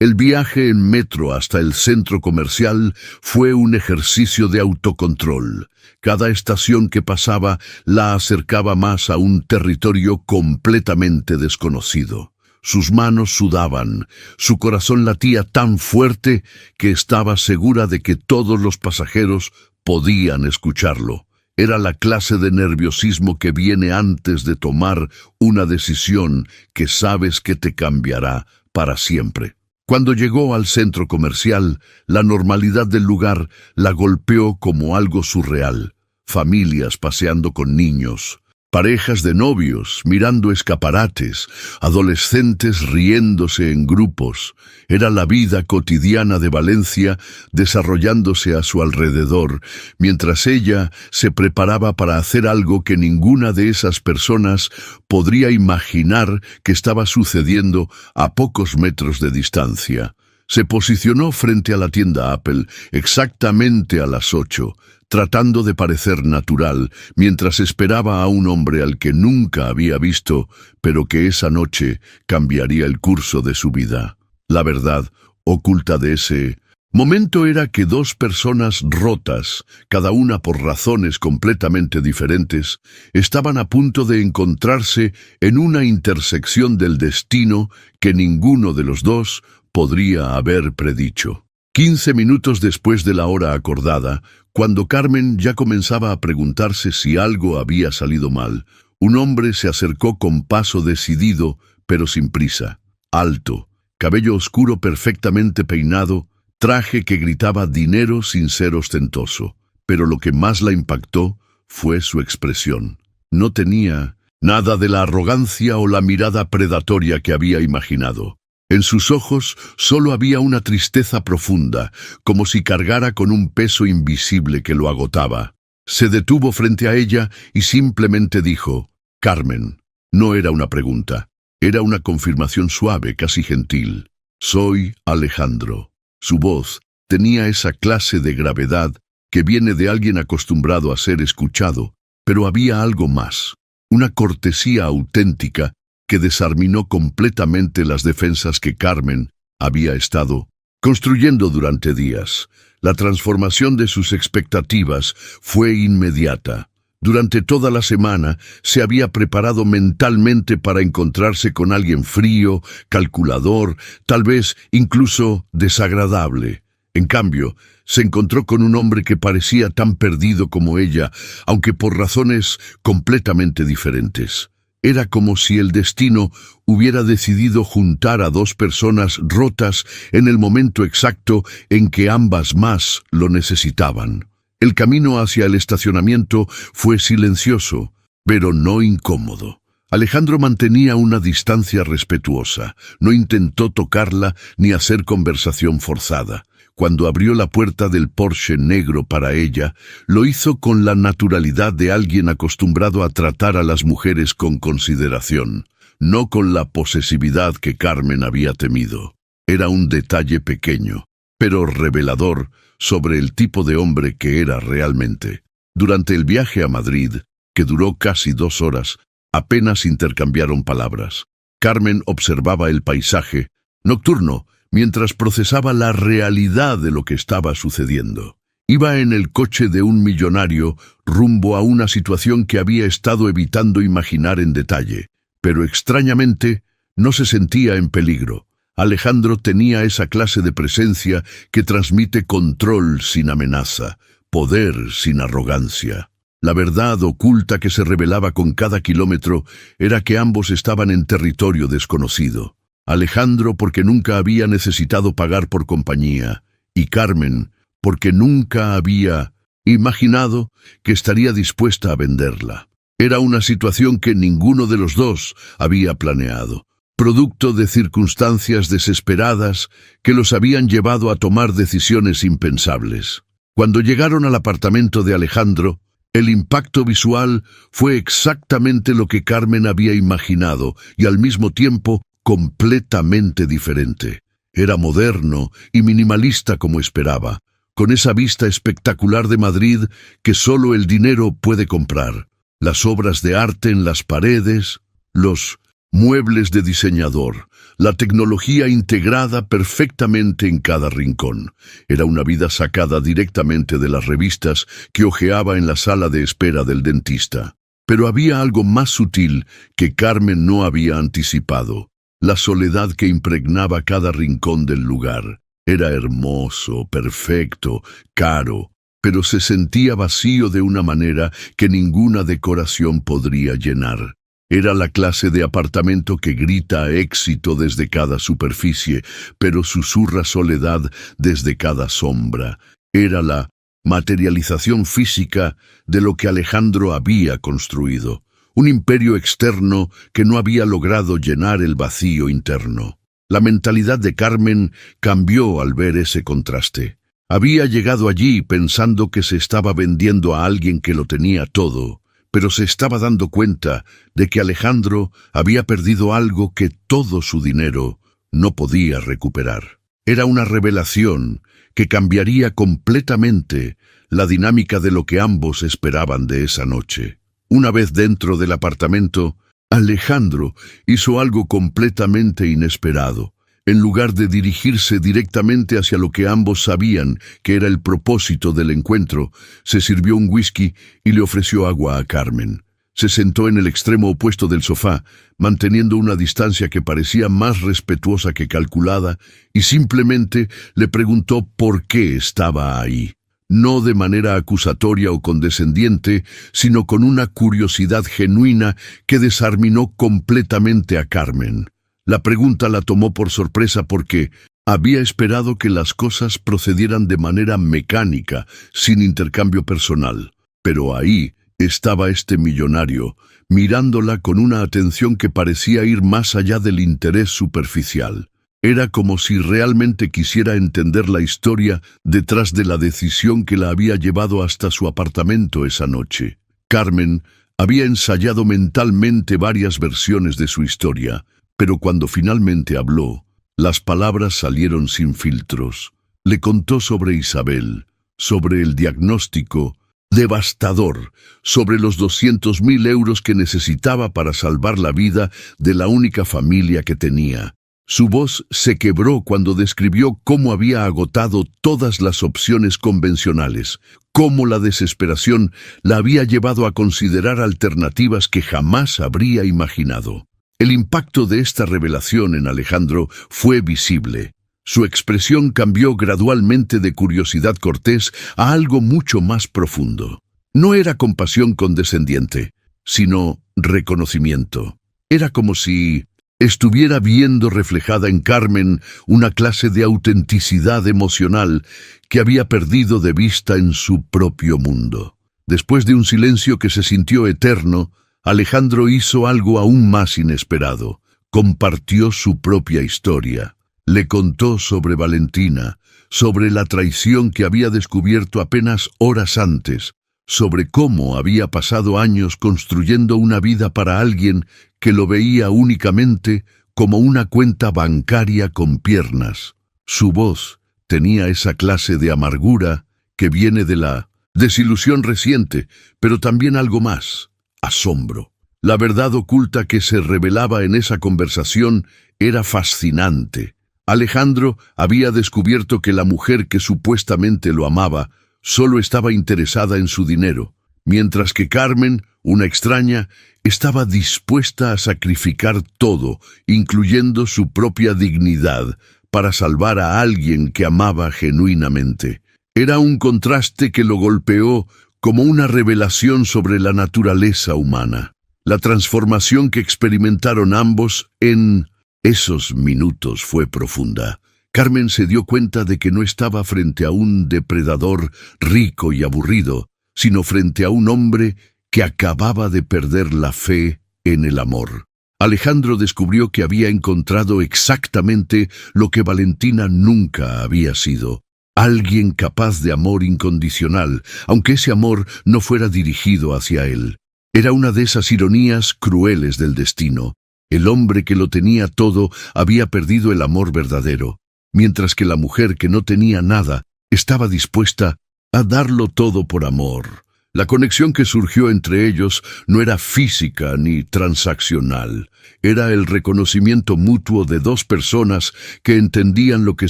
A: El viaje en metro hasta el centro comercial fue un ejercicio de autocontrol. Cada estación que pasaba la acercaba más a un territorio completamente desconocido. Sus manos sudaban, su corazón latía tan fuerte que estaba segura de que todos los pasajeros podían escucharlo. Era la clase de nerviosismo que viene antes de tomar una decisión que sabes que te cambiará para siempre. Cuando llegó al centro comercial, la normalidad del lugar la golpeó como algo surreal. Familias paseando con niños, parejas de novios mirando escaparates, adolescentes riéndose en grupos. Era la vida cotidiana de Valencia desarrollándose a su alrededor, mientras ella se preparaba para hacer algo que ninguna de esas personas podría imaginar que estaba sucediendo a pocos metros de distancia. Se posicionó frente a la tienda Apple exactamente a las 8, tratando de parecer natural, mientras esperaba a un hombre al que nunca había visto, pero que esa noche cambiaría el curso de su vida. La verdad oculta de ese momento era que dos personas rotas, cada una por razones completamente diferentes, estaban a punto de encontrarse en una intersección del destino que ninguno de los dos podría haber predicho. 15 minutos después de la hora acordada, cuando Carmen ya comenzaba a preguntarse si algo había salido mal, un hombre se acercó con paso decidido, pero sin prisa. Alto, cabello oscuro perfectamente peinado, traje que gritaba dinero sin ser ostentoso. Pero lo que más la impactó fue su expresión. No tenía Nada de la arrogancia o la mirada predatoria que había imaginado. En sus ojos solo había una tristeza profunda, como si cargara con un peso invisible que lo agotaba. Se detuvo frente a ella y simplemente dijo, «Carmen». No era una pregunta, era una confirmación suave, casi gentil. «Soy Alejandro». Su voz tenía esa clase de gravedad que viene de alguien acostumbrado a ser escuchado, pero había algo más, una cortesía auténtica que desarminó completamente las defensas que Carmen había estado construyendo durante días. La transformación de sus expectativas fue inmediata. Durante toda la semana se había preparado mentalmente para encontrarse con alguien frío, calculador, tal vez incluso desagradable. En cambio, se encontró con un hombre que parecía tan perdido como ella, aunque por razones completamente diferentes. Era como si el destino hubiera decidido juntar a dos personas rotas en el momento exacto en que ambas más lo necesitaban. El camino hacia el estacionamiento fue silencioso, pero no incómodo. Alejandro mantenía una distancia respetuosa, no intentó tocarla ni hacer conversación forzada. Cuando abrió la puerta del Porsche negro para ella, lo hizo con la naturalidad de alguien acostumbrado a tratar a las mujeres con consideración, no con la posesividad que Carmen había temido. Era un detalle pequeño, pero revelador sobre el tipo de hombre que era realmente. Durante el viaje a Madrid, que duró casi 2 horas, apenas intercambiaron palabras. Carmen observaba el paisaje nocturno mientras procesaba la realidad de lo que estaba sucediendo. Iba en el coche de un millonario rumbo a una situación que había estado evitando imaginar en detalle, pero extrañamente no se sentía en peligro. Alejandro tenía esa clase de presencia que transmite control sin amenaza, poder sin arrogancia. La verdad oculta que se revelaba con cada kilómetro era que ambos estaban en territorio desconocido. Alejandro porque nunca había necesitado pagar por compañía, y Carmen porque nunca había imaginado que estaría dispuesta a venderla. Era una situación que ninguno de los dos había planeado, producto de circunstancias desesperadas que los habían llevado a tomar decisiones impensables. Cuando llegaron al apartamento de Alejandro, el impacto visual fue exactamente lo que Carmen había imaginado y al mismo tiempo completamente diferente. Era moderno y minimalista como esperaba, con esa vista espectacular de Madrid que solo el dinero puede comprar. Las obras de arte en las paredes, los muebles de diseñador, la tecnología integrada perfectamente en cada rincón. Era una vida sacada directamente de las revistas que hojeaba en la sala de espera del dentista. Pero había algo más sutil que Carmen no había anticipado. La soledad que impregnaba cada rincón del lugar. Era hermoso, perfecto, caro, pero se sentía vacío de una manera que ninguna decoración podría llenar. Era la clase de apartamento que grita éxito desde cada superficie, pero susurra soledad desde cada sombra. Era la materialización física de lo que Alejandro había construido. Un imperio externo que no había logrado llenar el vacío interno. La mentalidad de Carmen cambió al ver ese contraste. Había llegado allí pensando que se estaba vendiendo a alguien que lo tenía todo, pero se estaba dando cuenta de que Alejandro había perdido algo que todo su dinero no podía recuperar. Era una revelación que cambiaría completamente la dinámica de lo que ambos esperaban de esa noche. Una vez dentro del apartamento, Alejandro hizo algo completamente inesperado. En lugar de dirigirse directamente hacia lo que ambos sabían que era el propósito del encuentro, se sirvió un whisky y le ofreció agua a Carmen. Se sentó en el extremo opuesto del sofá, manteniendo una distancia que parecía más respetuosa que calculada, y simplemente le preguntó por qué estaba ahí. No de manera acusatoria o condescendiente, sino con una curiosidad genuina que desarminó completamente a Carmen. La pregunta la tomó por sorpresa porque había esperado que las cosas procedieran de manera mecánica, sin intercambio personal. Pero ahí, estaba este millonario, mirándola con una atención que parecía ir más allá del interés superficial. Era como si realmente quisiera entender la historia detrás de la decisión que la había llevado hasta su apartamento esa noche. Carmen había ensayado mentalmente varias versiones de su historia, pero cuando finalmente habló, las palabras salieron sin filtros. Le contó sobre Isabel, sobre el diagnóstico devastador, sobre los 200.000 euros que necesitaba para salvar la vida de la única familia que tenía. Su voz se quebró cuando describió cómo había agotado todas las opciones convencionales, cómo la desesperación la había llevado a considerar alternativas que jamás habría imaginado. El impacto de esta revelación en Alejandro fue visible. Su expresión cambió gradualmente de curiosidad cortés a algo mucho más profundo. No era compasión condescendiente, sino reconocimiento. Era como si estuviera viendo reflejada en Carmen una clase de autenticidad emocional que había perdido de vista en su propio mundo. Después de un silencio que se sintió eterno, Alejandro hizo algo aún más inesperado. Compartió su propia historia. Le contó sobre Valentina, sobre la traición que había descubierto apenas horas antes, sobre cómo había pasado años construyendo una vida para alguien que lo veía únicamente como una cuenta bancaria con piernas. Su voz tenía esa clase de amargura que viene de la desilusión reciente, pero también algo más: asombro. La verdad oculta que se revelaba en esa conversación era fascinante. Alejandro había descubierto que la mujer que supuestamente lo amaba solo estaba interesada en su dinero, mientras que Carmen, una extraña, estaba dispuesta a sacrificar todo, incluyendo su propia dignidad, para salvar a alguien que amaba genuinamente. Era un contraste que lo golpeó como una revelación sobre la naturaleza humana. La transformación que experimentaron ambos en esos minutos fue profunda. Carmen se dio cuenta de que no estaba frente a un depredador rico y aburrido, sino frente a un hombre que acababa de perder la fe en el amor. Alejandro descubrió que había encontrado exactamente lo que Valentina nunca había sido: alguien capaz de amor incondicional, aunque ese amor no fuera dirigido hacia él. Era una de esas ironías crueles del destino. El hombre que lo tenía todo había perdido el amor verdadero, mientras que la mujer que no tenía nada estaba dispuesta a darlo todo por amor. La conexión que surgió entre ellos no era física ni transaccional. Era el reconocimiento mutuo de dos personas que entendían lo que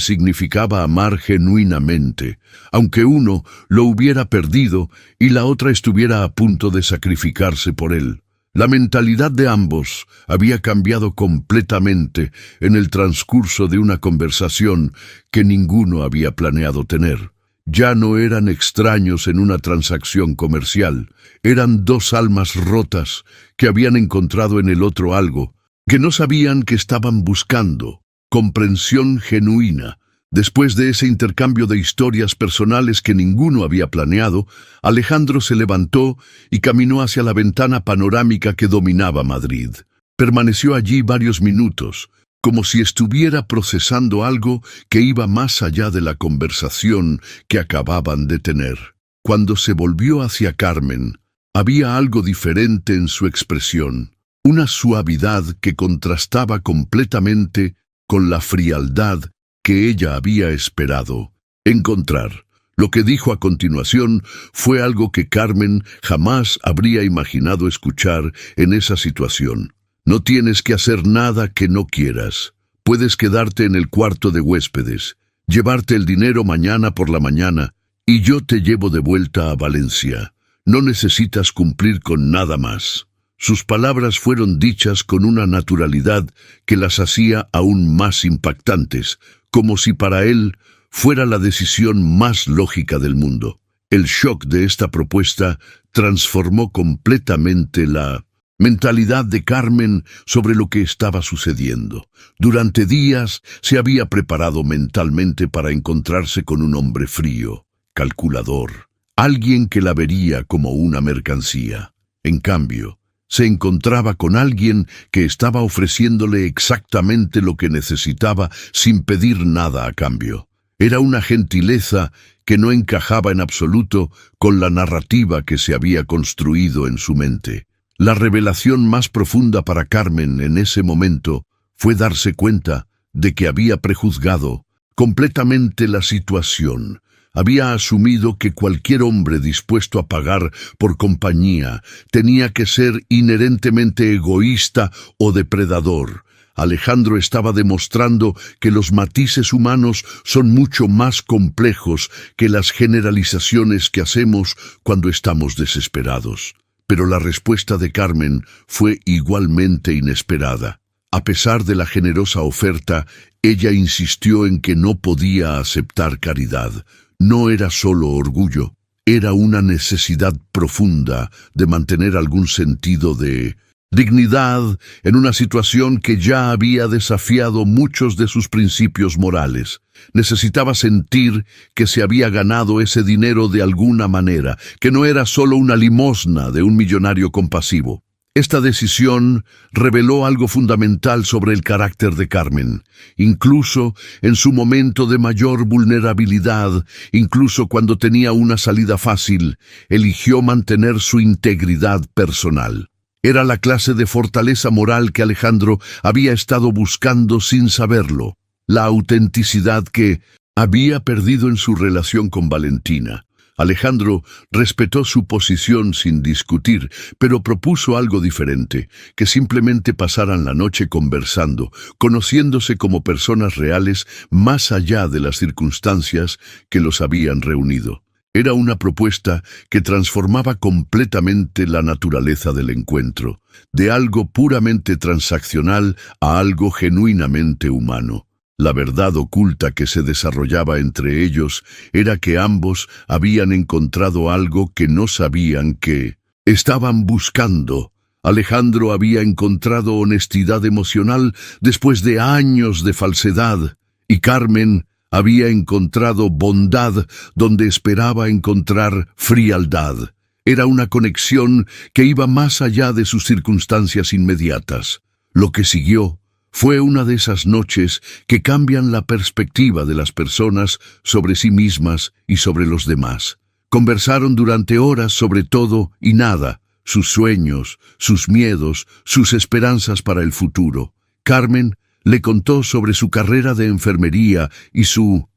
A: significaba amar genuinamente, aunque uno lo hubiera perdido y la otra estuviera a punto de sacrificarse por él. La mentalidad de ambos había cambiado completamente en el transcurso de una conversación que ninguno había planeado tener. Ya no eran extraños en una transacción comercial, eran dos almas rotas que habían encontrado en el otro algo que no sabían que estaban buscando: comprensión genuina. Después de ese intercambio de historias personales que ninguno había planeado, Alejandro se levantó y caminó hacia la ventana panorámica que dominaba Madrid. Permaneció allí varios minutos, como si estuviera procesando algo que iba más allá de la conversación que acababan de tener. Cuando se volvió hacia Carmen, había algo diferente en su expresión, una suavidad que contrastaba completamente con la frialdad que ella había esperado encontrar. Lo que dijo a continuación fue algo que Carmen jamás habría imaginado escuchar en esa situación. No tienes que hacer nada que no quieras. Puedes quedarte en el cuarto de huéspedes, llevarte el dinero mañana por la mañana, y yo te llevo de vuelta a Valencia. No necesitas cumplir con nada más. Sus palabras fueron dichas con una naturalidad que las hacía aún más impactantes, como si para él fuera la decisión más lógica del mundo. El shock de esta propuesta transformó completamente la mentalidad de Carmen sobre lo que estaba sucediendo. Durante días se había preparado mentalmente para encontrarse con un hombre frío, calculador, alguien que la vería como una mercancía. En cambio, se encontraba con alguien que estaba ofreciéndole exactamente lo que necesitaba sin pedir nada a cambio. Era una gentileza que no encajaba en absoluto con la narrativa que se había construido en su mente. La revelación más profunda para Carmen en ese momento fue darse cuenta de que había prejuzgado completamente la situación. Había asumido que cualquier hombre dispuesto a pagar por compañía tenía que ser inherentemente egoísta o depredador. Alejandro estaba demostrando que los matices humanos son mucho más complejos que las generalizaciones que hacemos cuando estamos desesperados. Pero la respuesta de Carmen fue igualmente inesperada. A pesar de la generosa oferta, ella insistió en que no podía aceptar caridad. No era solo orgullo, era una necesidad profunda de mantener algún sentido de dignidad en una situación que ya había desafiado muchos de sus principios morales. Necesitaba sentir que se había ganado ese dinero de alguna manera, que no era solo una limosna de un millonario compasivo. Esta decisión reveló algo fundamental sobre el carácter de Carmen. Incluso en su momento de mayor vulnerabilidad, incluso cuando tenía una salida fácil, eligió mantener su integridad personal. Era la clase de fortaleza moral que Alejandro había estado buscando sin saberlo, la autenticidad que había perdido en su relación con Valentina. Alejandro respetó su posición sin discutir, pero propuso algo diferente, que simplemente pasaran la noche conversando, conociéndose como personas reales más allá de las circunstancias que los habían reunido. Era una propuesta que transformaba completamente la naturaleza del encuentro, de algo puramente transaccional a algo genuinamente humano. La verdad oculta que se desarrollaba entre ellos era que ambos habían encontrado algo que no sabían que estaban buscando. Alejandro había encontrado honestidad emocional después de años de falsedad, y Carmen había encontrado bondad donde esperaba encontrar frialdad. Era una conexión que iba más allá de sus circunstancias inmediatas. Lo que siguió fue una de esas noches que cambian la perspectiva de las personas sobre sí mismas y sobre los demás. Conversaron durante horas sobre todo y nada, sus sueños, sus miedos, sus esperanzas para el futuro. Carmen le contó sobre su carrera de enfermería y su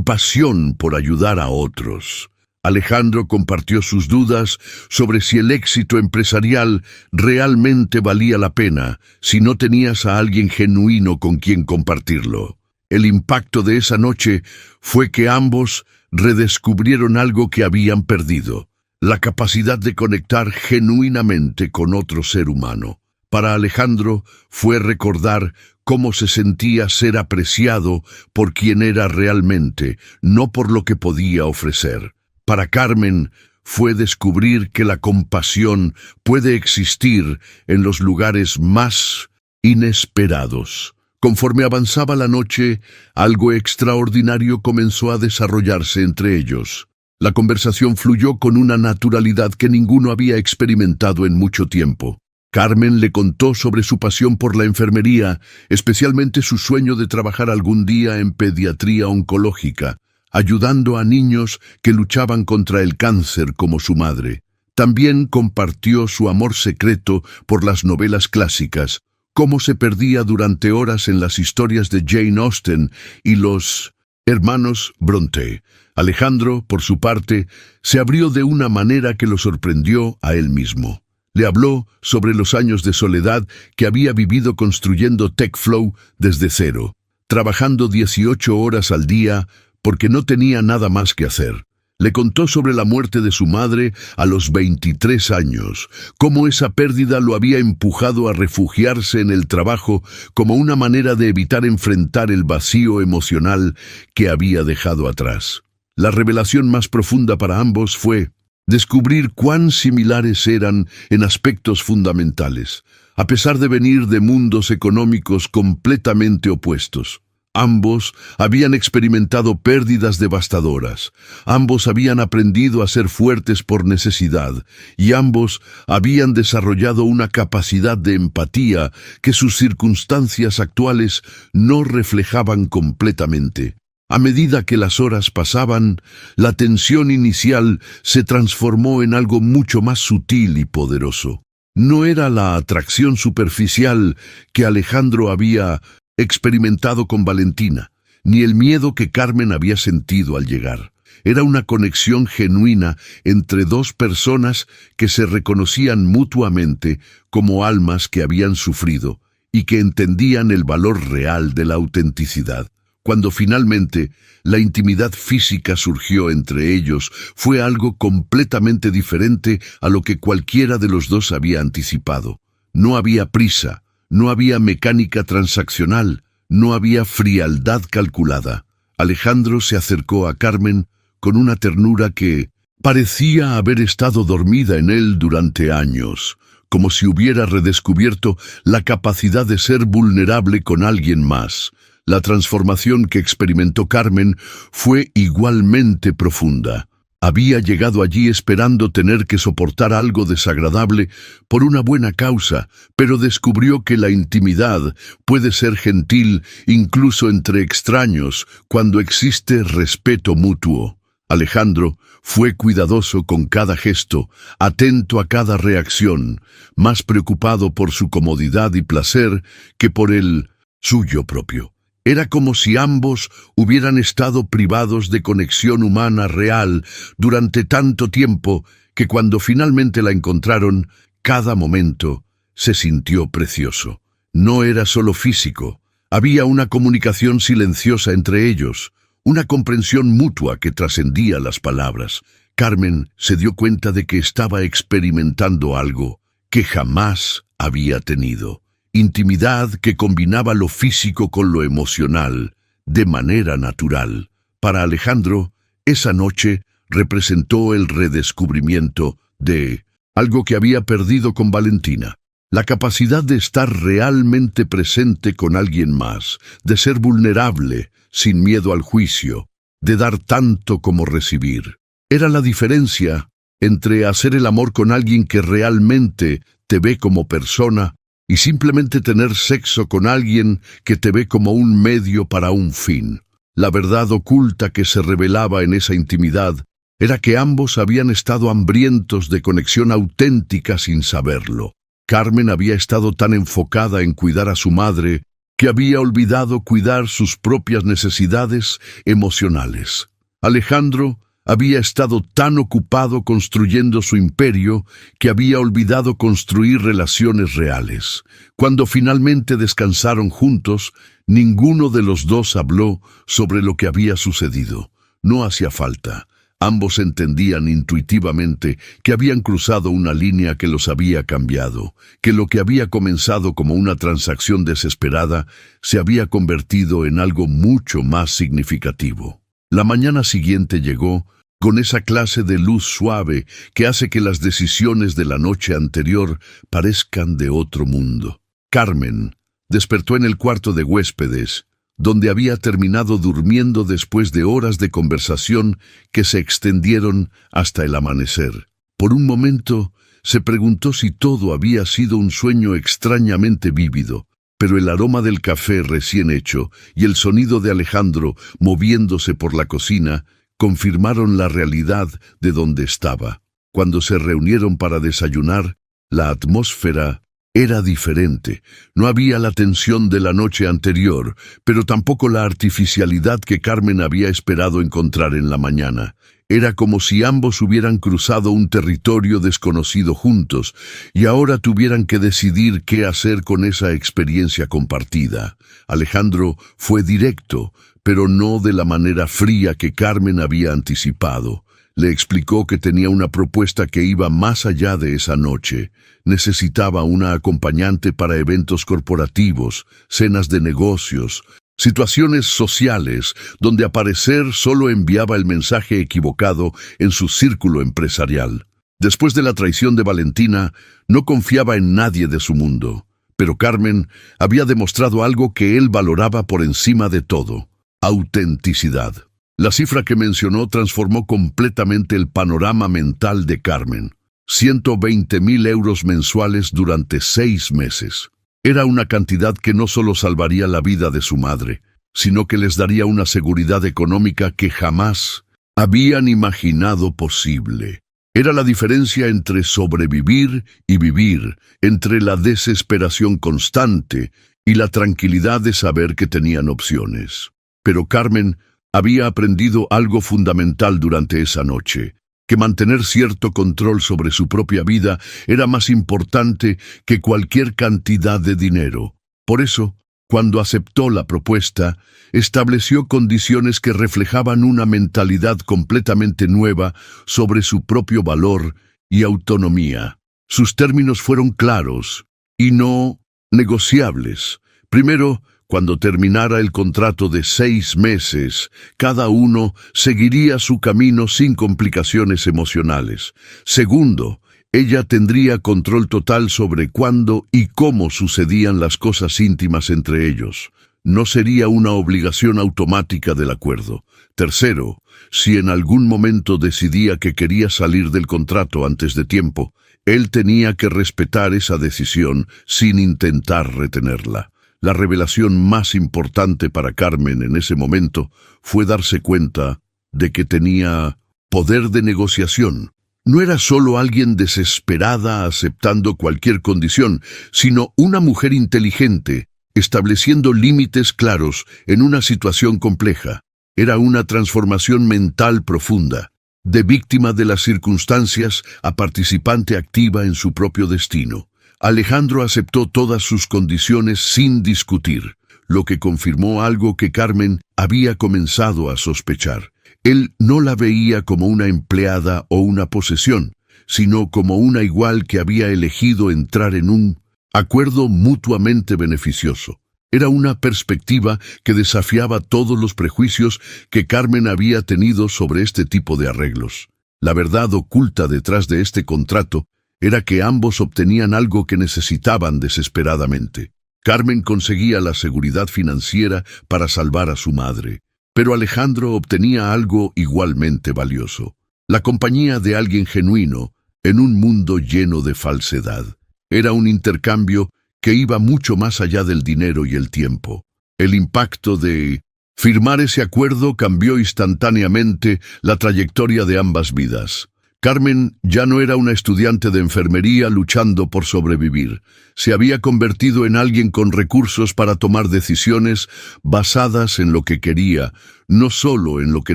A: pasión por ayudar a otros. Alejandro compartió sus dudas sobre si el éxito empresarial realmente valía la pena si no tenías a alguien genuino con quien compartirlo. El impacto de esa noche fue que ambos redescubrieron algo que habían perdido: la capacidad de conectar genuinamente con otro ser humano. Para Alejandro fue recordar cómo se sentía ser apreciado por quien era realmente, no por lo que podía ofrecer. Para Carmen fue descubrir que la compasión puede existir en los lugares más inesperados. Conforme avanzaba la noche, algo extraordinario comenzó a desarrollarse entre ellos. La conversación fluyó con una naturalidad que ninguno había experimentado en mucho tiempo. Carmen le contó sobre su pasión por la enfermería, especialmente su sueño de trabajar algún día en pediatría oncológica, ayudando a niños que luchaban contra el cáncer como su madre. También compartió su amor secreto por las novelas clásicas, cómo se perdía durante horas en las historias de Jane Austen y los hermanos Brontë. Alejandro, por su parte, se abrió de una manera que lo sorprendió a él mismo. Le habló sobre los años de soledad que había vivido construyendo TechFlow desde cero, trabajando 18 horas al día porque no tenía nada más que hacer. Le contó sobre la muerte de su madre a los 23 años, cómo esa pérdida lo había empujado a refugiarse en el trabajo como una manera de evitar enfrentar el vacío emocional que había dejado atrás. La revelación más profunda para ambos fue descubrir cuán similares eran en aspectos fundamentales, a pesar de venir de mundos económicos completamente opuestos. Ambos habían experimentado pérdidas devastadoras, ambos habían aprendido a ser fuertes por necesidad, y ambos habían desarrollado una capacidad de empatía que sus circunstancias actuales no reflejaban completamente. A medida que las horas pasaban, la tensión inicial se transformó en algo mucho más sutil y poderoso. No era la atracción superficial que Alejandro había experimentado con Valentina, ni el miedo que Carmen había sentido al llegar. Era una conexión genuina entre dos personas que se reconocían mutuamente como almas que habían sufrido y que entendían el valor real de la autenticidad. Cuando finalmente la intimidad física surgió entre ellos, fue algo completamente diferente a lo que cualquiera de los dos había anticipado. No había prisa, no había mecánica transaccional, no había frialdad calculada. Alejandro se acercó a Carmen con una ternura que parecía haber estado dormida en él durante años, como si hubiera redescubierto la capacidad de ser vulnerable con alguien más. La transformación que experimentó Carmen fue igualmente profunda. Había llegado allí esperando tener que soportar algo desagradable por una buena causa, pero descubrió que la intimidad puede ser gentil incluso entre extraños cuando existe respeto mutuo. Alejandro fue cuidadoso con cada gesto, atento a cada reacción, más preocupado por su comodidad y placer que por el suyo propio. Era como si ambos hubieran estado privados de conexión humana real durante tanto tiempo que cuando finalmente la encontraron, cada momento se sintió precioso. No era solo físico, había una comunicación silenciosa entre ellos, una comprensión mutua que trascendía las palabras. Carmen se dio cuenta de que estaba experimentando algo que jamás había tenido. Intimidad que combinaba lo físico con lo emocional, de manera natural. Para Alejandro, esa noche representó el redescubrimiento de algo que había perdido con Valentina. La capacidad de estar realmente presente con alguien más, de ser vulnerable, sin miedo al juicio, de dar tanto como recibir. Era la diferencia entre hacer el amor con alguien que realmente te ve como persona y simplemente tener sexo con alguien que te ve como un medio para un fin. La verdad oculta que se revelaba en esa intimidad era que ambos habían estado hambrientos de conexión auténtica sin saberlo. Carmen había estado tan enfocada en cuidar a su madre que había olvidado cuidar sus propias necesidades emocionales. Alejandro había estado tan ocupado construyendo su imperio que había olvidado construir relaciones reales. Cuando finalmente descansaron juntos, ninguno de los dos habló sobre lo que había sucedido. No hacía falta. Ambos entendían intuitivamente que habían cruzado una línea que los había cambiado, que lo que había comenzado como una transacción desesperada se había convertido en algo mucho más significativo. La mañana siguiente llegó con esa clase de luz suave que hace que las decisiones de la noche anterior parezcan de otro mundo. Carmen despertó en el cuarto de huéspedes, donde había terminado durmiendo después de horas de conversación que se extendieron hasta el amanecer. Por un momento se preguntó si todo había sido un sueño extrañamente vívido, pero el aroma del café recién hecho y el sonido de Alejandro moviéndose por la cocina confirmaron la realidad de donde estaba. Cuando se reunieron para desayunar, la atmósfera era diferente. No había la tensión de la noche anterior, pero tampoco la artificialidad que Carmen había esperado encontrar en la mañana. Era como si ambos hubieran cruzado un territorio desconocido juntos y ahora tuvieran que decidir qué hacer con esa experiencia compartida. Alejandro fue directo, pero no de la manera fría que Carmen había anticipado. Le explicó que tenía una propuesta que iba más allá de esa noche. Necesitaba una acompañante para eventos corporativos, cenas de negocios, situaciones sociales donde aparecer solo enviaba el mensaje equivocado en su círculo empresarial. Después de la traición de Valentina, no confiaba en nadie de su mundo, Pero Carmen había demostrado algo que él valoraba por encima de todo: autenticidad. La cifra que mencionó transformó completamente el panorama mental de Carmen. 120.000 euros mensuales durante 6 meses. Era una cantidad que no solo salvaría la vida de su madre, sino que les daría una seguridad económica que jamás habían imaginado posible. Era la diferencia entre sobrevivir y vivir, entre la desesperación constante y la tranquilidad de saber que tenían opciones. Pero Carmen había aprendido algo fundamental durante esa noche: que mantener cierto control sobre su propia vida era más importante que cualquier cantidad de dinero. Por eso, cuando aceptó la propuesta, estableció condiciones que reflejaban una mentalidad completamente nueva sobre su propio valor y autonomía. Sus términos fueron claros y no negociables. Primero, cuando terminara el contrato de 6 meses, cada uno seguiría su camino sin complicaciones emocionales. Segundo, ella tendría control total sobre cuándo y cómo sucedían las cosas íntimas entre ellos. No sería una obligación automática del acuerdo. Tercero, si en algún momento decidía que quería salir del contrato antes de tiempo, él tenía que respetar esa decisión sin intentar retenerla. La revelación más importante para Carmen en ese momento fue darse cuenta de que tenía poder de negociación. No era solo alguien desesperada aceptando cualquier condición, sino una mujer inteligente, estableciendo límites claros en una situación compleja. Era una transformación mental profunda, de víctima de las circunstancias a participante activa en su propio destino. Alejandro aceptó todas sus condiciones sin discutir, lo que confirmó algo que Carmen había comenzado a sospechar. Él no la veía como una empleada o una posesión, sino como una igual que había elegido entrar en un acuerdo mutuamente beneficioso. Era una perspectiva que desafiaba todos los prejuicios que Carmen había tenido sobre este tipo de arreglos. La verdad oculta detrás de este contrato era que ambos obtenían algo que necesitaban desesperadamente. Carmen conseguía la seguridad financiera para salvar a su madre, pero Alejandro obtenía algo igualmente valioso: la compañía de alguien genuino en un mundo lleno de falsedad. Era un intercambio que iba mucho más allá del dinero y el tiempo. El impacto de firmar ese acuerdo cambió instantáneamente la trayectoria de ambas vidas. Carmen ya no era una estudiante de enfermería luchando por sobrevivir. Se había convertido en alguien con recursos para tomar decisiones basadas en lo que quería, no solo en lo que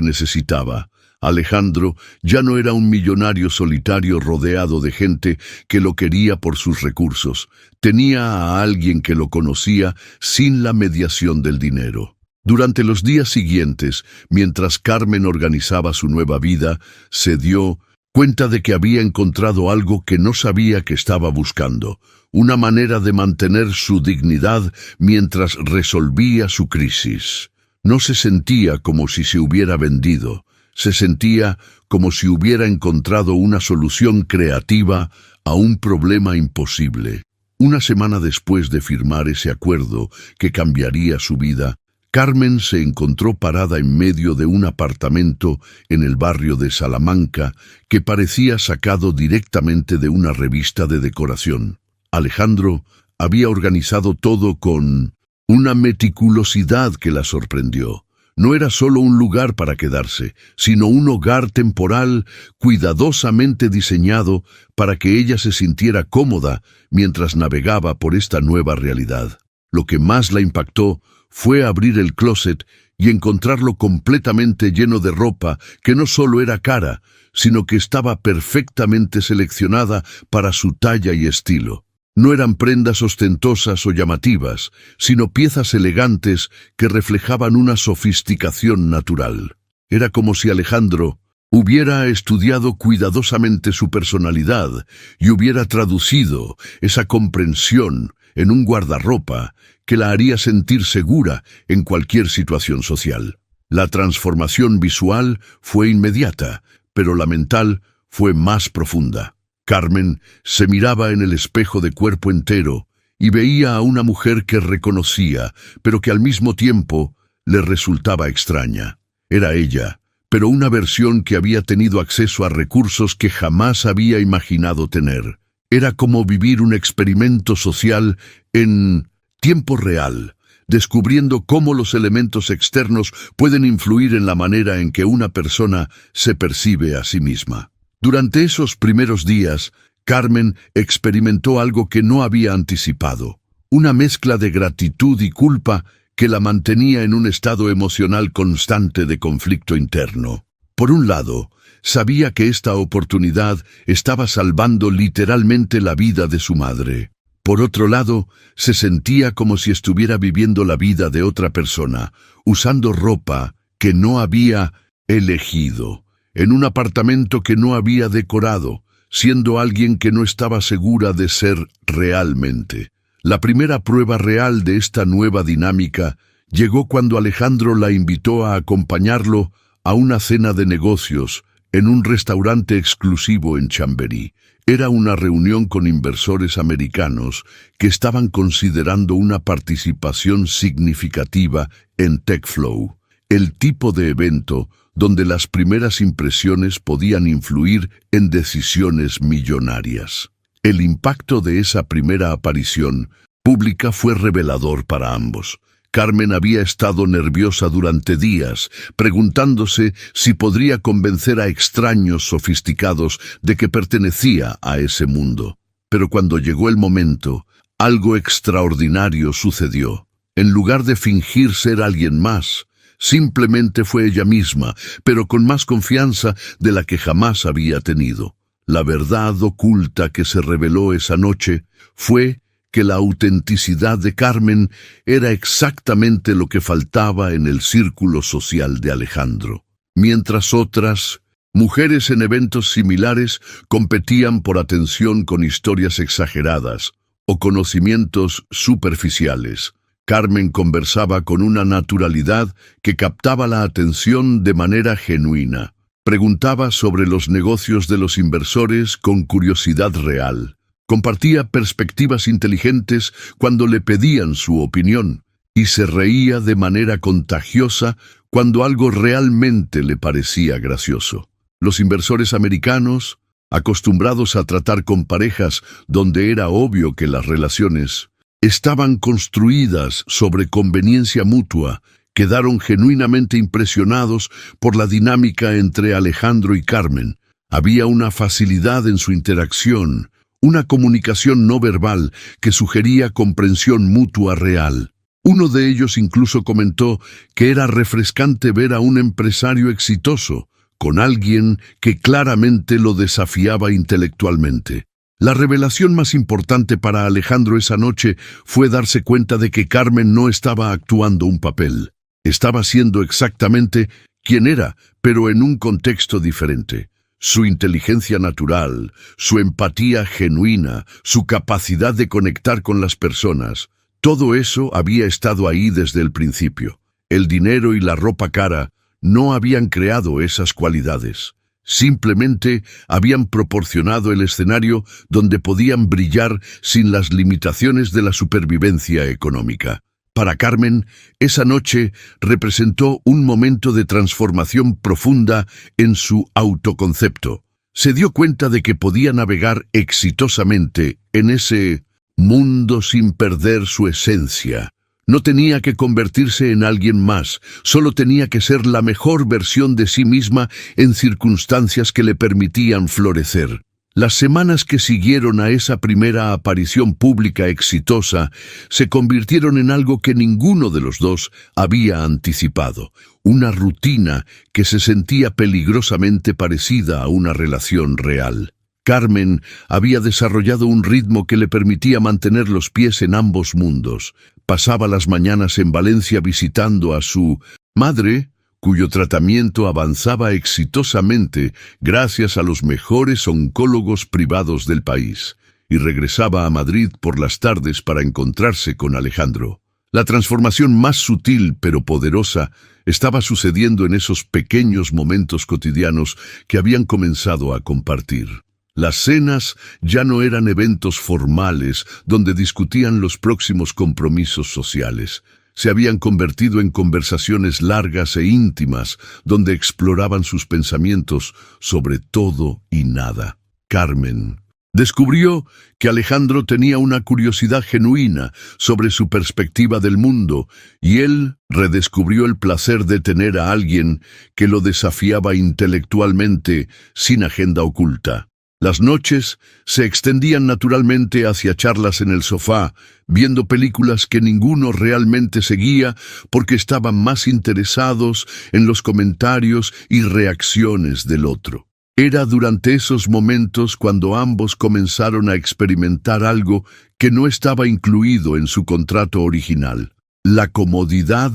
A: necesitaba. Alejandro ya no era un millonario solitario rodeado de gente que lo quería por sus recursos. Tenía a alguien que lo conocía sin la mediación del dinero. Durante los días siguientes, mientras Carmen organizaba su nueva vida, se dio cuenta de que había encontrado algo que no sabía que estaba buscando: una manera de mantener su dignidad mientras resolvía su crisis. No se sentía como si se hubiera vendido, se sentía como si hubiera encontrado una solución creativa a un problema imposible. Una semana después de firmar ese acuerdo que cambiaría su vida, Carmen se encontró parada en medio de un apartamento en el barrio de Salamanca que parecía sacado directamente de una revista de decoración. Alejandro había organizado todo con una meticulosidad que la sorprendió. No era solo un lugar para quedarse, sino un hogar temporal cuidadosamente diseñado para que ella se sintiera cómoda mientras navegaba por esta nueva realidad. Lo que más la impactó fue abrir el closet y encontrarlo completamente lleno de ropa que no solo era cara, sino que estaba perfectamente seleccionada para su talla y estilo. No eran prendas ostentosas o llamativas, sino piezas elegantes que reflejaban una sofisticación natural. Era como si Alejandro hubiera estudiado cuidadosamente su personalidad y hubiera traducido esa comprensión en un guardarropa que la haría sentir segura en cualquier situación social. La transformación visual fue inmediata, pero la mental fue más profunda. Carmen se miraba en el espejo de cuerpo entero y veía a una mujer que reconocía, pero que al mismo tiempo le resultaba extraña. Era ella, pero una versión que había tenido acceso a recursos que jamás había imaginado tener. Era como vivir un experimento social en tiempo real, descubriendo cómo los elementos externos pueden influir en la manera en que una persona se percibe a sí misma. Durante esos primeros días, Carmen experimentó algo que no había anticipado, una mezcla de gratitud y culpa que la mantenía en un estado emocional constante de conflicto interno. Por un lado, sabía que esta oportunidad estaba salvando literalmente la vida de su madre. Por otro lado, se sentía como si estuviera viviendo la vida de otra persona, usando ropa que no había elegido, en un apartamento que no había decorado, siendo alguien que no estaba segura de ser realmente. La primera prueba real de esta nueva dinámica llegó cuando Alejandro la invitó a acompañarlo a una cena de negocios en un restaurante exclusivo en Chamberí. Era una reunión con inversores americanos que estaban considerando una participación significativa en TechFlow, el tipo de evento donde las primeras impresiones podían influir en decisiones millonarias. El impacto de esa primera aparición pública fue revelador para ambos. Carmen había estado nerviosa durante días, preguntándose si podría convencer a extraños sofisticados de que pertenecía a ese mundo. Pero cuando llegó el momento, algo extraordinario sucedió. En lugar de fingir ser alguien más, simplemente fue ella misma, pero con más confianza de la que jamás había tenido. La verdad oculta que se reveló esa noche fue que la autenticidad de Carmen era exactamente lo que faltaba en el círculo social de Alejandro. Mientras otras mujeres en eventos similares competían por atención con historias exageradas o conocimientos superficiales, Carmen conversaba con una naturalidad que captaba la atención de manera genuina. Preguntaba sobre los negocios de los inversores con curiosidad real. Compartía perspectivas inteligentes cuando le pedían su opinión y se reía de manera contagiosa cuando algo realmente le parecía gracioso. Los inversores americanos, acostumbrados a tratar con parejas donde era obvio que las relaciones estaban construidas sobre conveniencia mutua, quedaron genuinamente impresionados por la dinámica entre Alejandro y Carmen. Había una facilidad en su interacción, una comunicación no verbal que sugería comprensión mutua real. Uno de ellos incluso comentó que era refrescante ver a un empresario exitoso con alguien que claramente lo desafiaba intelectualmente. La revelación más importante para Alejandro esa noche fue darse cuenta de que Carmen no estaba actuando un papel. Estaba siendo exactamente quien era, pero en un contexto diferente. Su inteligencia natural, su empatía genuina, su capacidad de conectar con las personas, todo eso había estado ahí desde el principio. El dinero y la ropa cara no habían creado esas cualidades. Simplemente habían proporcionado el escenario donde podían brillar sin las limitaciones de la supervivencia económica. Para Carmen, esa noche representó un momento de transformación profunda en su autoconcepto. Se dio cuenta de que podía navegar exitosamente en ese mundo sin perder su esencia. No tenía que convertirse en alguien más, solo tenía que ser la mejor versión de sí misma en circunstancias que le permitían florecer. Las semanas que siguieron a esa primera aparición pública exitosa se convirtieron en algo que ninguno de los dos había anticipado, una rutina que se sentía peligrosamente parecida a una relación real. Carmen había desarrollado un ritmo que le permitía mantener los pies en ambos mundos. Pasaba las mañanas en Valencia visitando a su madre, cuyo tratamiento avanzaba exitosamente gracias a los mejores oncólogos privados del país, y regresaba a Madrid por las tardes para encontrarse con Alejandro. La transformación más sutil pero poderosa estaba sucediendo en esos pequeños momentos cotidianos que habían comenzado a compartir. Las cenas ya no eran eventos formales donde discutían los próximos compromisos sociales. Se habían convertido en conversaciones largas e íntimas donde exploraban sus pensamientos sobre todo y nada. Carmen descubrió que Alejandro tenía una curiosidad genuina sobre su perspectiva del mundo y él redescubrió el placer de tener a alguien que lo desafiaba intelectualmente sin agenda oculta. Las noches se extendían naturalmente hacia charlas en el sofá, viendo películas que ninguno realmente seguía porque estaban más interesados en los comentarios y reacciones del otro. Era durante esos momentos cuando ambos comenzaron a experimentar algo que no estaba incluido en su contrato original: la comodidad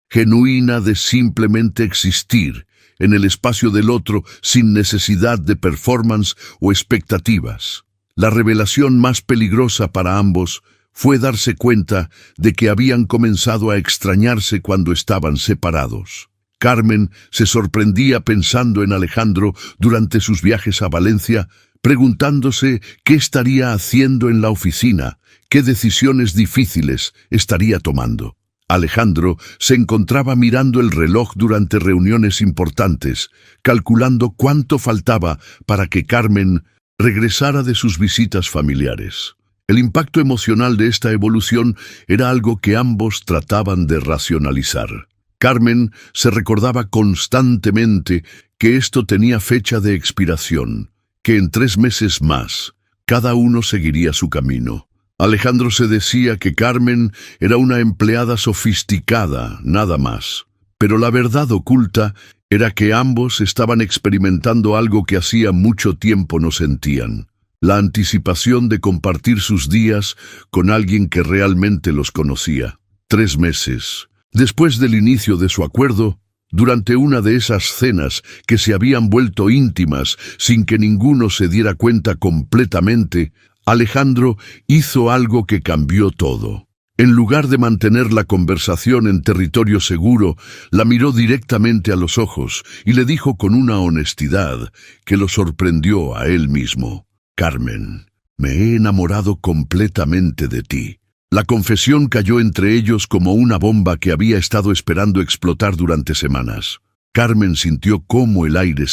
A: genuina de simplemente existir en el espacio del otro sin necesidad de performance o expectativas. La revelación más peligrosa para ambos fue darse cuenta de que habían comenzado a extrañarse cuando estaban separados. Carmen se sorprendía pensando en Alejandro durante sus viajes a Valencia, preguntándose qué estaría haciendo en la oficina, qué decisiones difíciles estaría tomando. Alejandro se encontraba mirando el reloj durante reuniones importantes, calculando cuánto faltaba para que Carmen regresara de sus visitas familiares. El impacto emocional de esta evolución era algo que ambos trataban de racionalizar. Carmen se recordaba constantemente que esto tenía fecha de expiración, que en 3 meses más cada uno seguiría su camino. Alejandro se decía que Carmen era una empleada sofisticada, nada más. Pero la verdad oculta era que ambos estaban experimentando algo que hacía mucho tiempo no sentían: la anticipación de compartir sus días con alguien que realmente los conocía. 3 meses después del inicio de su acuerdo, durante una de esas cenas que se habían vuelto íntimas sin que ninguno se diera cuenta completamente, Alejandro hizo algo que cambió todo. En lugar de mantener la conversación en territorio seguro, la miró directamente a los ojos y le dijo con una honestidad que lo sorprendió a él mismo: Carmen, me he enamorado completamente de ti. La confesión cayó entre ellos como una bomba que había estado esperando explotar durante semanas. Carmen sintió cómo el aire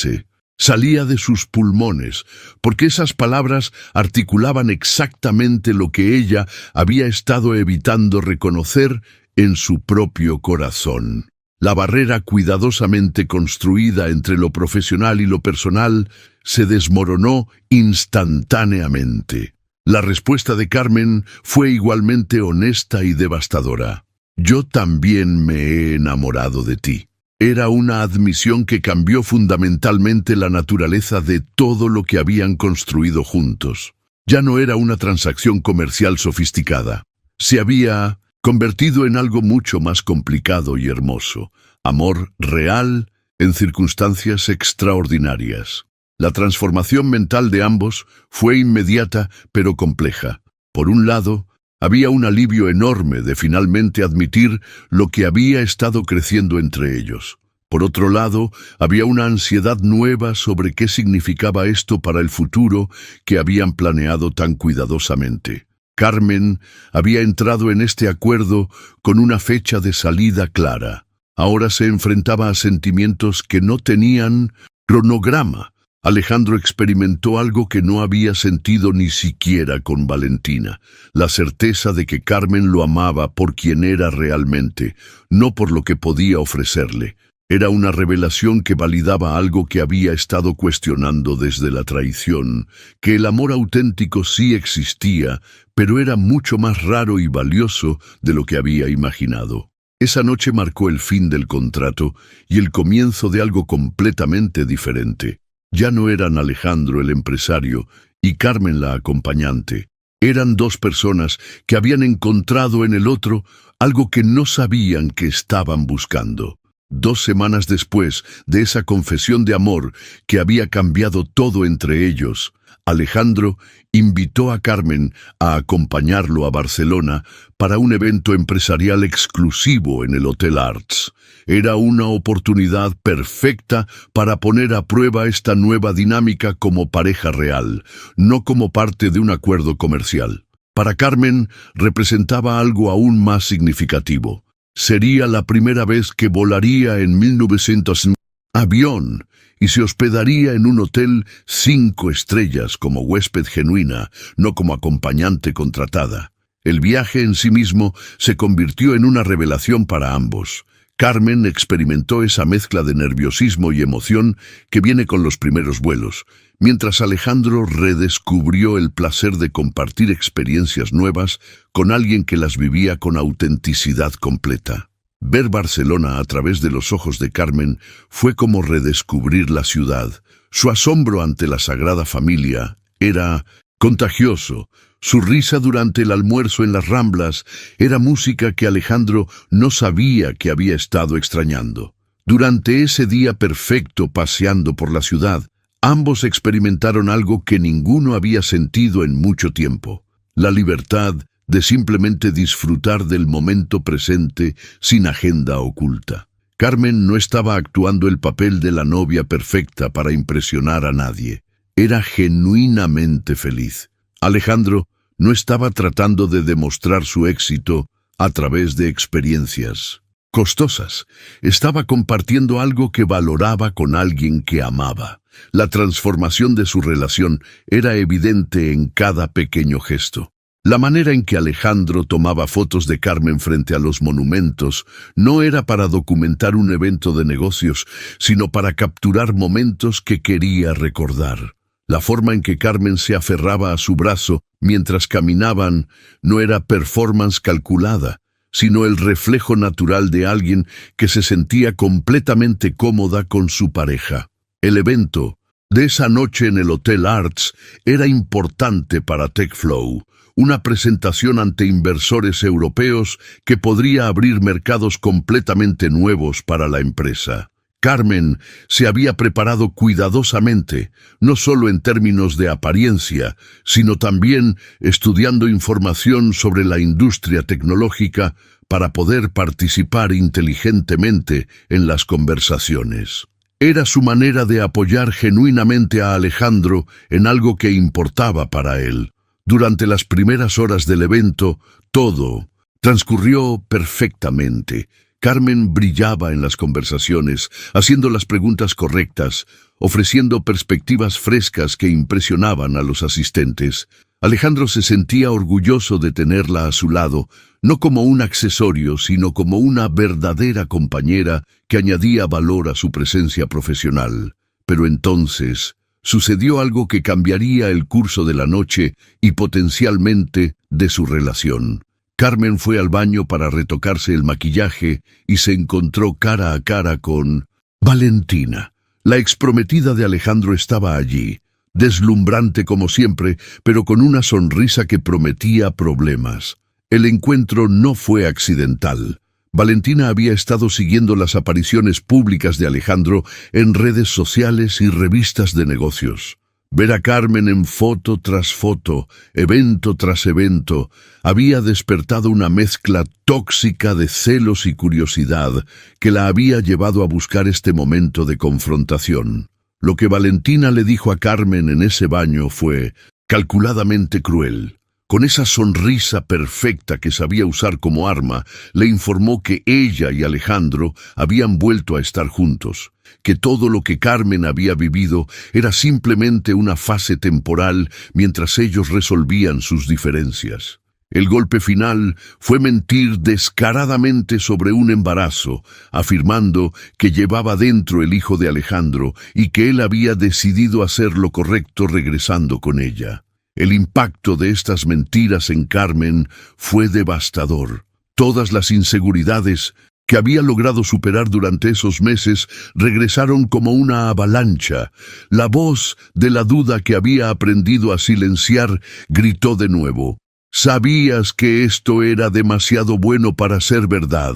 A: salía de sus pulmones, porque esas palabras articulaban exactamente lo que ella había estado evitando reconocer en su propio corazón. La barrera cuidadosamente construida entre lo profesional y lo personal se desmoronó instantáneamente. La respuesta de Carmen fue igualmente honesta y devastadora: yo también me he enamorado de ti. Era una admisión que cambió fundamentalmente la naturaleza de todo lo que habían construido juntos. Ya no era una transacción comercial sofisticada. Se había convertido en algo mucho más complicado y hermoso: amor real en circunstancias extraordinarias. La transformación mental de ambos fue inmediata pero compleja. Por un lado, había un alivio enorme de finalmente admitir lo que había estado creciendo entre ellos. Por otro lado, había una ansiedad nueva sobre qué significaba esto para el futuro que habían planeado tan cuidadosamente. Carmen había entrado en este acuerdo con una fecha de salida clara. Ahora se enfrentaba a sentimientos que no tenían cronograma. Alejandro experimentó algo que no había sentido ni siquiera con Valentina: la certeza de que Carmen lo amaba por quien era realmente, no por lo que podía ofrecerle. Era una revelación que validaba algo que había estado cuestionando desde la traición: que el amor auténtico sí existía, pero era mucho más raro y valioso de lo que había imaginado. Esa noche marcó el fin del contrato y el comienzo de algo completamente diferente. Ya no eran Alejandro el empresario y Carmen la acompañante. Eran dos personas que habían encontrado en el otro algo que no sabían que estaban buscando. 2 semanas después de esa confesión de amor que había cambiado todo entre ellos, Alejandro invitó a Carmen a acompañarlo a Barcelona para un evento empresarial exclusivo en el Hotel Arts. Era una oportunidad perfecta para poner a prueba esta nueva dinámica como pareja real, no como parte de un acuerdo comercial. Para Carmen representaba algo aún más significativo. Sería la primera vez que volaría en 1900 avión y se hospedaría en un hotel 5 estrellas como huésped genuina, no como acompañante contratada. El viaje en sí mismo se convirtió en una revelación para ambos. Carmen experimentó esa mezcla de nerviosismo y emoción que viene con los primeros vuelos, mientras Alejandro redescubrió el placer de compartir experiencias nuevas con alguien que las vivía con autenticidad completa. Ver Barcelona a través de los ojos de Carmen fue como redescubrir la ciudad. Su asombro ante la Sagrada Familia era contagioso. Su risa durante el almuerzo en las Ramblas era música que Alejandro no sabía que había estado extrañando. Durante ese día perfecto paseando por la ciudad, ambos experimentaron algo que ninguno había sentido en mucho tiempo: la libertad de simplemente disfrutar del momento presente sin agenda oculta. Carmen no estaba actuando el papel de la novia perfecta para impresionar a nadie. Era genuinamente feliz. Alejandro no estaba tratando de demostrar su éxito a través de experiencias costosas. Estaba compartiendo algo que valoraba con alguien que amaba. La transformación de su relación era evidente en cada pequeño gesto. La manera en que Alejandro tomaba fotos de Carmen frente a los monumentos no era para documentar un evento de negocios, sino para capturar momentos que quería recordar. La forma en que Carmen se aferraba a su brazo mientras caminaban no era performance calculada, sino el reflejo natural de alguien que se sentía completamente cómoda con su pareja. El evento de esa noche en el Hotel Arts era importante para TechFlow, una presentación ante inversores europeos que podría abrir mercados completamente nuevos para la empresa. Carmen se había preparado cuidadosamente, no solo en términos de apariencia, sino también estudiando información sobre la industria tecnológica para poder participar inteligentemente en las conversaciones. Era su manera de apoyar genuinamente a Alejandro en algo que importaba para él. Durante las primeras horas del evento, todo transcurrió perfectamente. Carmen brillaba en las conversaciones, haciendo las preguntas correctas, ofreciendo perspectivas frescas que impresionaban a los asistentes. Alejandro se sentía orgulloso de tenerla a su lado, no como un accesorio, sino como una verdadera compañera que añadía valor a su presencia profesional. Pero entonces sucedió algo que cambiaría el curso de la noche y potencialmente de su relación. Carmen fue al baño para retocarse el maquillaje y se encontró cara a cara con Valentina. La exprometida de Alejandro estaba allí, deslumbrante como siempre, pero con una sonrisa que prometía problemas. El encuentro no fue accidental. Valentina había estado siguiendo las apariciones públicas de Alejandro en redes sociales y revistas de negocios. Ver a Carmen en foto tras foto, evento tras evento, había despertado una mezcla tóxica de celos y curiosidad que la había llevado a buscar este momento de confrontación. Lo que Valentina le dijo a Carmen en ese baño fue calculadamente cruel. Con esa sonrisa perfecta que sabía usar como arma, le informó que ella y Alejandro habían vuelto a estar juntos, que todo lo que Carmen había vivido era simplemente una fase temporal mientras ellos resolvían sus diferencias. El golpe final fue mentir descaradamente sobre un embarazo, afirmando que llevaba dentro el hijo de Alejandro y que él había decidido hacer lo correcto regresando con ella. El impacto de estas mentiras en Carmen fue devastador. Todas las inseguridades que había logrado superar durante esos meses regresaron como una avalancha. La voz de la duda que había aprendido a silenciar gritó de nuevo: «¿Sabías que esto era demasiado bueno para ser verdad?».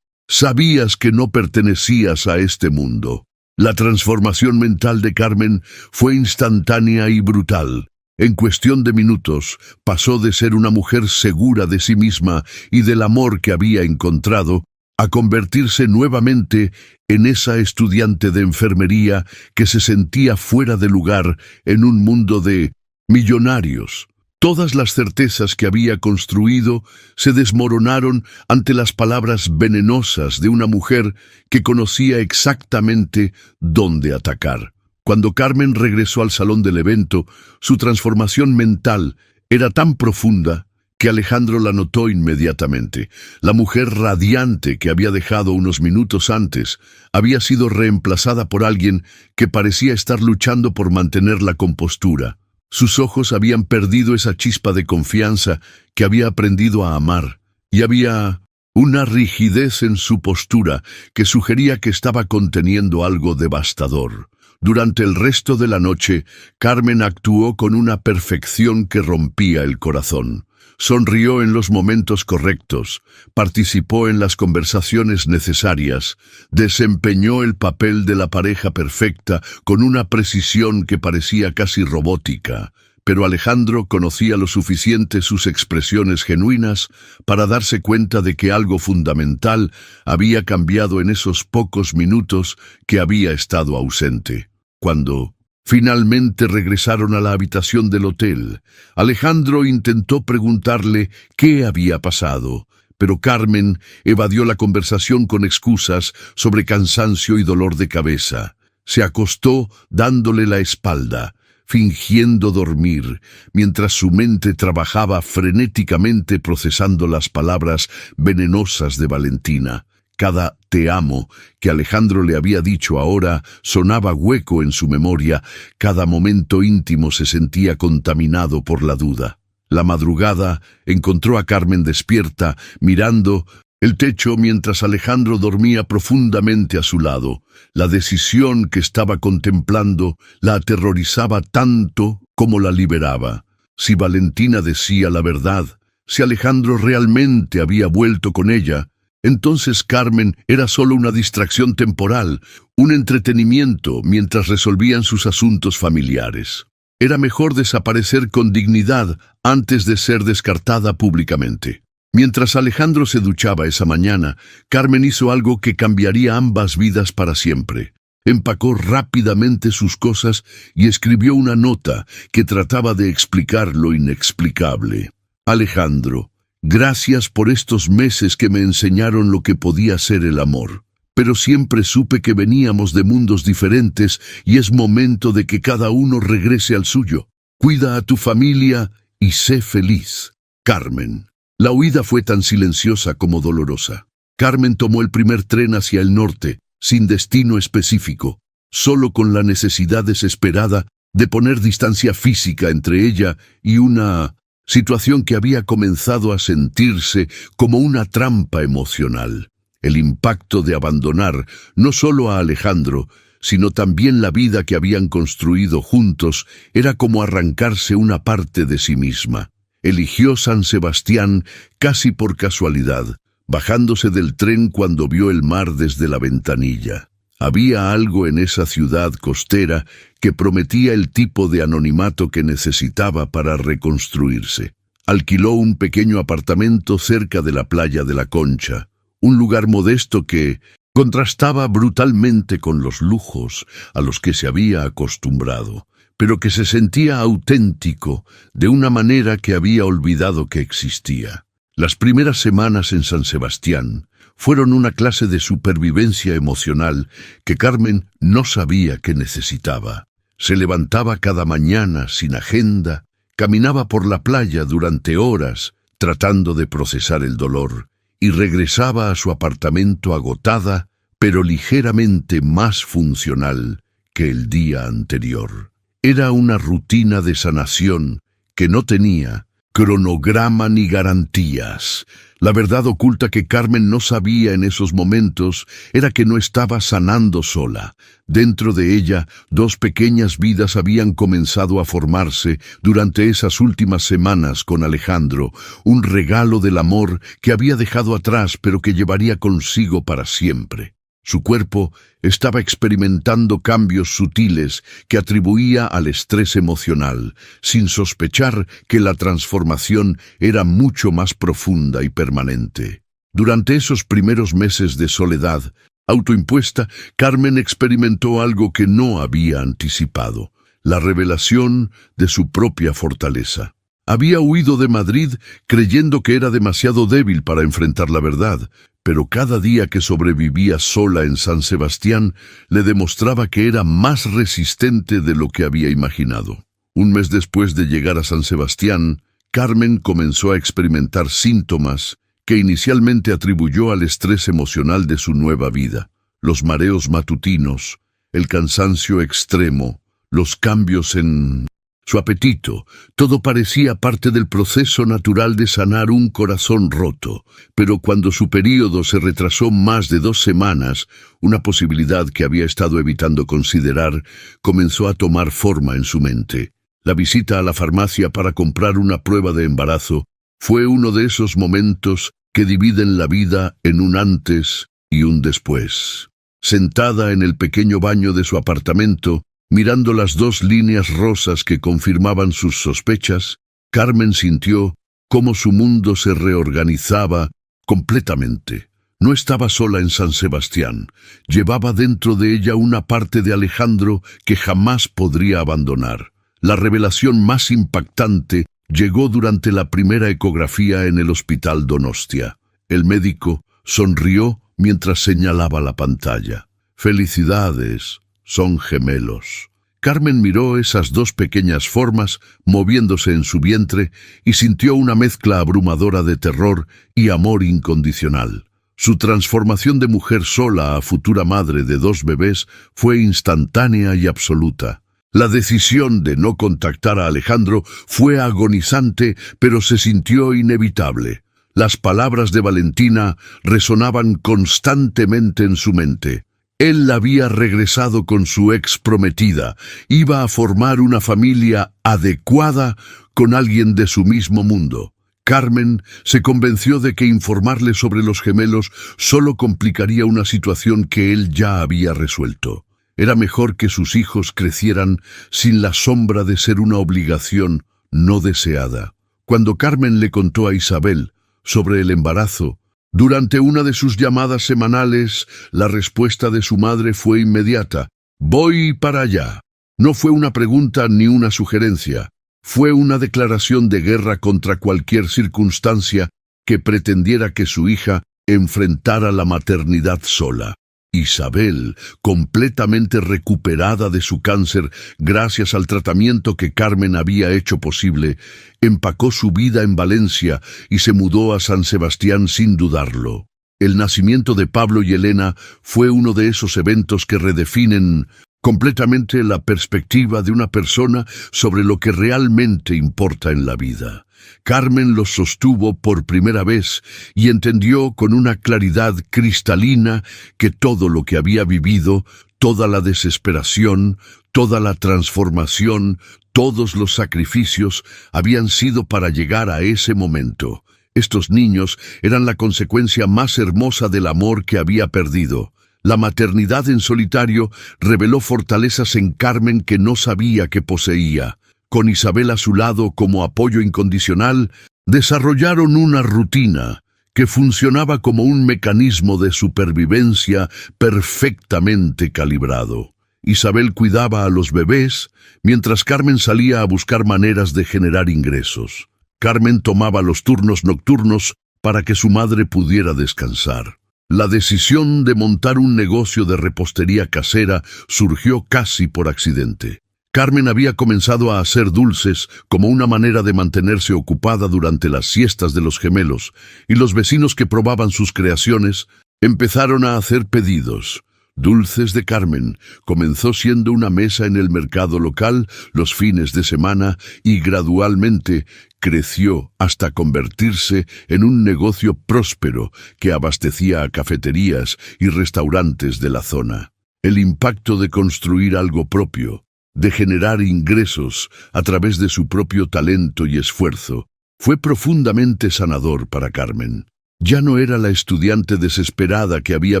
A: Sabías que no pertenecías a este mundo. La transformación mental de Carmen fue instantánea y brutal. En cuestión de minutos, pasó de ser una mujer segura de sí misma y del amor que había encontrado, a convertirse nuevamente en esa estudiante de enfermería que se sentía fuera de lugar en un mundo de millonarios. Todas las certezas que había construido se desmoronaron ante las palabras venenosas de una mujer que conocía exactamente dónde atacar. Cuando Carmen regresó al salón del evento, su transformación mental era tan profunda que Alejandro la notó inmediatamente. La mujer radiante que había dejado unos minutos antes había sido reemplazada por alguien que parecía estar luchando por mantener la compostura. Sus ojos habían perdido esa chispa de confianza que había aprendido a amar, y había una rigidez en su postura que sugería que estaba conteniendo algo devastador. Durante el resto de la noche, Carmen actuó con una perfección que rompía el corazón. Sonrió en los momentos correctos, participó en las conversaciones necesarias, desempeñó el papel de la pareja perfecta con una precisión que parecía casi robótica, pero Alejandro conocía lo suficiente sus expresiones genuinas para darse cuenta de que algo fundamental había cambiado en esos pocos minutos que había estado ausente. Cuando finalmente regresaron a la habitación del hotel, Alejandro intentó preguntarle qué había pasado, pero Carmen evadió la conversación con excusas sobre cansancio y dolor de cabeza. Se acostó dándole la espalda, fingiendo dormir, mientras su mente trabajaba frenéticamente procesando las palabras venenosas de Valentina. Cada «te amo» que Alejandro le había dicho ahora sonaba hueco en su memoria, cada momento íntimo se sentía contaminado por la duda. La madrugada encontró a Carmen despierta, mirando el techo mientras Alejandro dormía profundamente a su lado. La decisión que estaba contemplando la aterrorizaba tanto como la liberaba. Si Valentina decía la verdad, si Alejandro realmente había vuelto con ella, entonces Carmen era solo una distracción temporal, un entretenimiento mientras resolvían sus asuntos familiares. Era mejor desaparecer con dignidad antes de ser descartada públicamente. Mientras Alejandro se duchaba esa mañana, Carmen hizo algo que cambiaría ambas vidas para siempre. Empacó rápidamente sus cosas y escribió una nota que trataba de explicar lo inexplicable. Alejandro, gracias por estos meses que me enseñaron lo que podía ser el amor. Pero siempre supe que veníamos de mundos diferentes y es momento de que cada uno regrese al suyo. Cuida a tu familia y sé feliz. Carmen. La huida fue tan silenciosa como dolorosa. Carmen tomó el primer tren hacia el norte, sin destino específico, solo con la necesidad desesperada de poner distancia física entre ella y una situación que había comenzado a sentirse como una trampa emocional. El impacto de abandonar no solo a Alejandro, sino también la vida que habían construido juntos, era como arrancarse una parte de sí misma. Eligió San Sebastián casi por casualidad, bajándose del tren cuando vio el mar desde la ventanilla. Había algo en esa ciudad costera que prometía el tipo de anonimato que necesitaba para reconstruirse. Alquiló un pequeño apartamento cerca de la playa de la Concha, un lugar modesto que contrastaba brutalmente con los lujos a los que se había acostumbrado, pero que se sentía auténtico de una manera que había olvidado que existía. Las primeras semanas en San Sebastián fueron una clase de supervivencia emocional que Carmen no sabía que necesitaba. Se levantaba cada mañana sin agenda, caminaba por la playa durante horas tratando de procesar el dolor y regresaba a su apartamento agotada, pero ligeramente más funcional que el día anterior. Era una rutina de sanación que no tenía cronograma ni garantías. La verdad oculta que Carmen no sabía en esos momentos era que no estaba sanando sola. Dentro de ella, dos pequeñas vidas habían comenzado a formarse durante esas últimas semanas con Alejandro, un regalo del amor que había dejado atrás pero que llevaría consigo para siempre. Su cuerpo estaba experimentando cambios sutiles que atribuía al estrés emocional, sin sospechar que la transformación era mucho más profunda y permanente. Durante esos primeros meses de soledad autoimpuesta, Carmen experimentó algo que no había anticipado: la revelación de su propia fortaleza. Había huido de Madrid creyendo que era demasiado débil para enfrentar la verdad, pero cada día que sobrevivía sola en San Sebastián le demostraba que era más resistente de lo que había imaginado. Un mes después de llegar a San Sebastián, Carmen comenzó a experimentar síntomas que inicialmente atribuyó al estrés emocional de su nueva vida: los mareos matutinos, el cansancio extremo, los cambios en su apetito. Todo parecía parte del proceso natural de sanar un corazón roto, pero cuando su período se retrasó más de 2 semanas, una posibilidad que había estado evitando considerar comenzó a tomar forma en su mente. La visita a la farmacia para comprar una prueba de embarazo fue uno de esos momentos que dividen la vida en un antes y un después. Sentada en el pequeño baño de su apartamento, mirando las 2 líneas rosas que confirmaban sus sospechas, Carmen sintió cómo su mundo se reorganizaba completamente. No estaba sola en San Sebastián. Llevaba dentro de ella una parte de Alejandro que jamás podría abandonar. La revelación más impactante llegó durante la primera ecografía en el Hospital Donostia. El médico sonrió mientras señalaba la pantalla. «Felicidades, son gemelos». Carmen miró esas 2 pequeñas formas moviéndose en su vientre y sintió una mezcla abrumadora de terror y amor incondicional. Su transformación de mujer sola a futura madre de 2 bebés fue instantánea y absoluta. La decisión de no contactar a Alejandro fue agonizante, pero se sintió inevitable. Las palabras de Valentina resonaban constantemente en su mente. Él había regresado con su ex prometida, iba a formar una familia adecuada con alguien de su mismo mundo. Carmen se convenció de que informarle sobre los gemelos solo complicaría una situación que él ya había resuelto. Era mejor que sus hijos crecieran sin la sombra de ser una obligación no deseada. Cuando Carmen le contó a Isabel sobre el embarazo, durante una de sus llamadas semanales, la respuesta de su madre fue inmediata: «Voy para allá». No fue una pregunta ni una sugerencia. Fue una declaración de guerra contra cualquier circunstancia que pretendiera que su hija enfrentara la maternidad sola. Isabel, completamente recuperada de su cáncer gracias al tratamiento que Carmen había hecho posible, empacó su vida en Valencia y se mudó a San Sebastián sin dudarlo. El nacimiento de Pablo y Elena fue uno de esos eventos que redefinen completamente la perspectiva de una persona sobre lo que realmente importa en la vida. Carmen los sostuvo por primera vez y entendió con una claridad cristalina que todo lo que había vivido, toda la desesperación, toda la transformación, todos los sacrificios habían sido para llegar a ese momento. Estos niños eran la consecuencia más hermosa del amor que había perdido. La maternidad en solitario reveló fortalezas en Carmen que no sabía que poseía. Con Isabel a su lado como apoyo incondicional, desarrollaron una rutina que funcionaba como un mecanismo de supervivencia perfectamente calibrado. Isabel cuidaba a los bebés, mientras Carmen salía a buscar maneras de generar ingresos. Carmen tomaba los turnos nocturnos para que su madre pudiera descansar. La decisión de montar un negocio de repostería casera surgió casi por accidente. Carmen había comenzado a hacer dulces como una manera de mantenerse ocupada durante las siestas de los gemelos, y los vecinos que probaban sus creaciones empezaron a hacer pedidos. Dulces de Carmen comenzó siendo una mesa en el mercado local los fines de semana y gradualmente creció hasta convertirse en un negocio próspero que abastecía a cafeterías y restaurantes de la zona. El impacto de construir algo propio, de generar ingresos a través de su propio talento y esfuerzo, fue profundamente sanador para Carmen. Ya no era la estudiante desesperada que había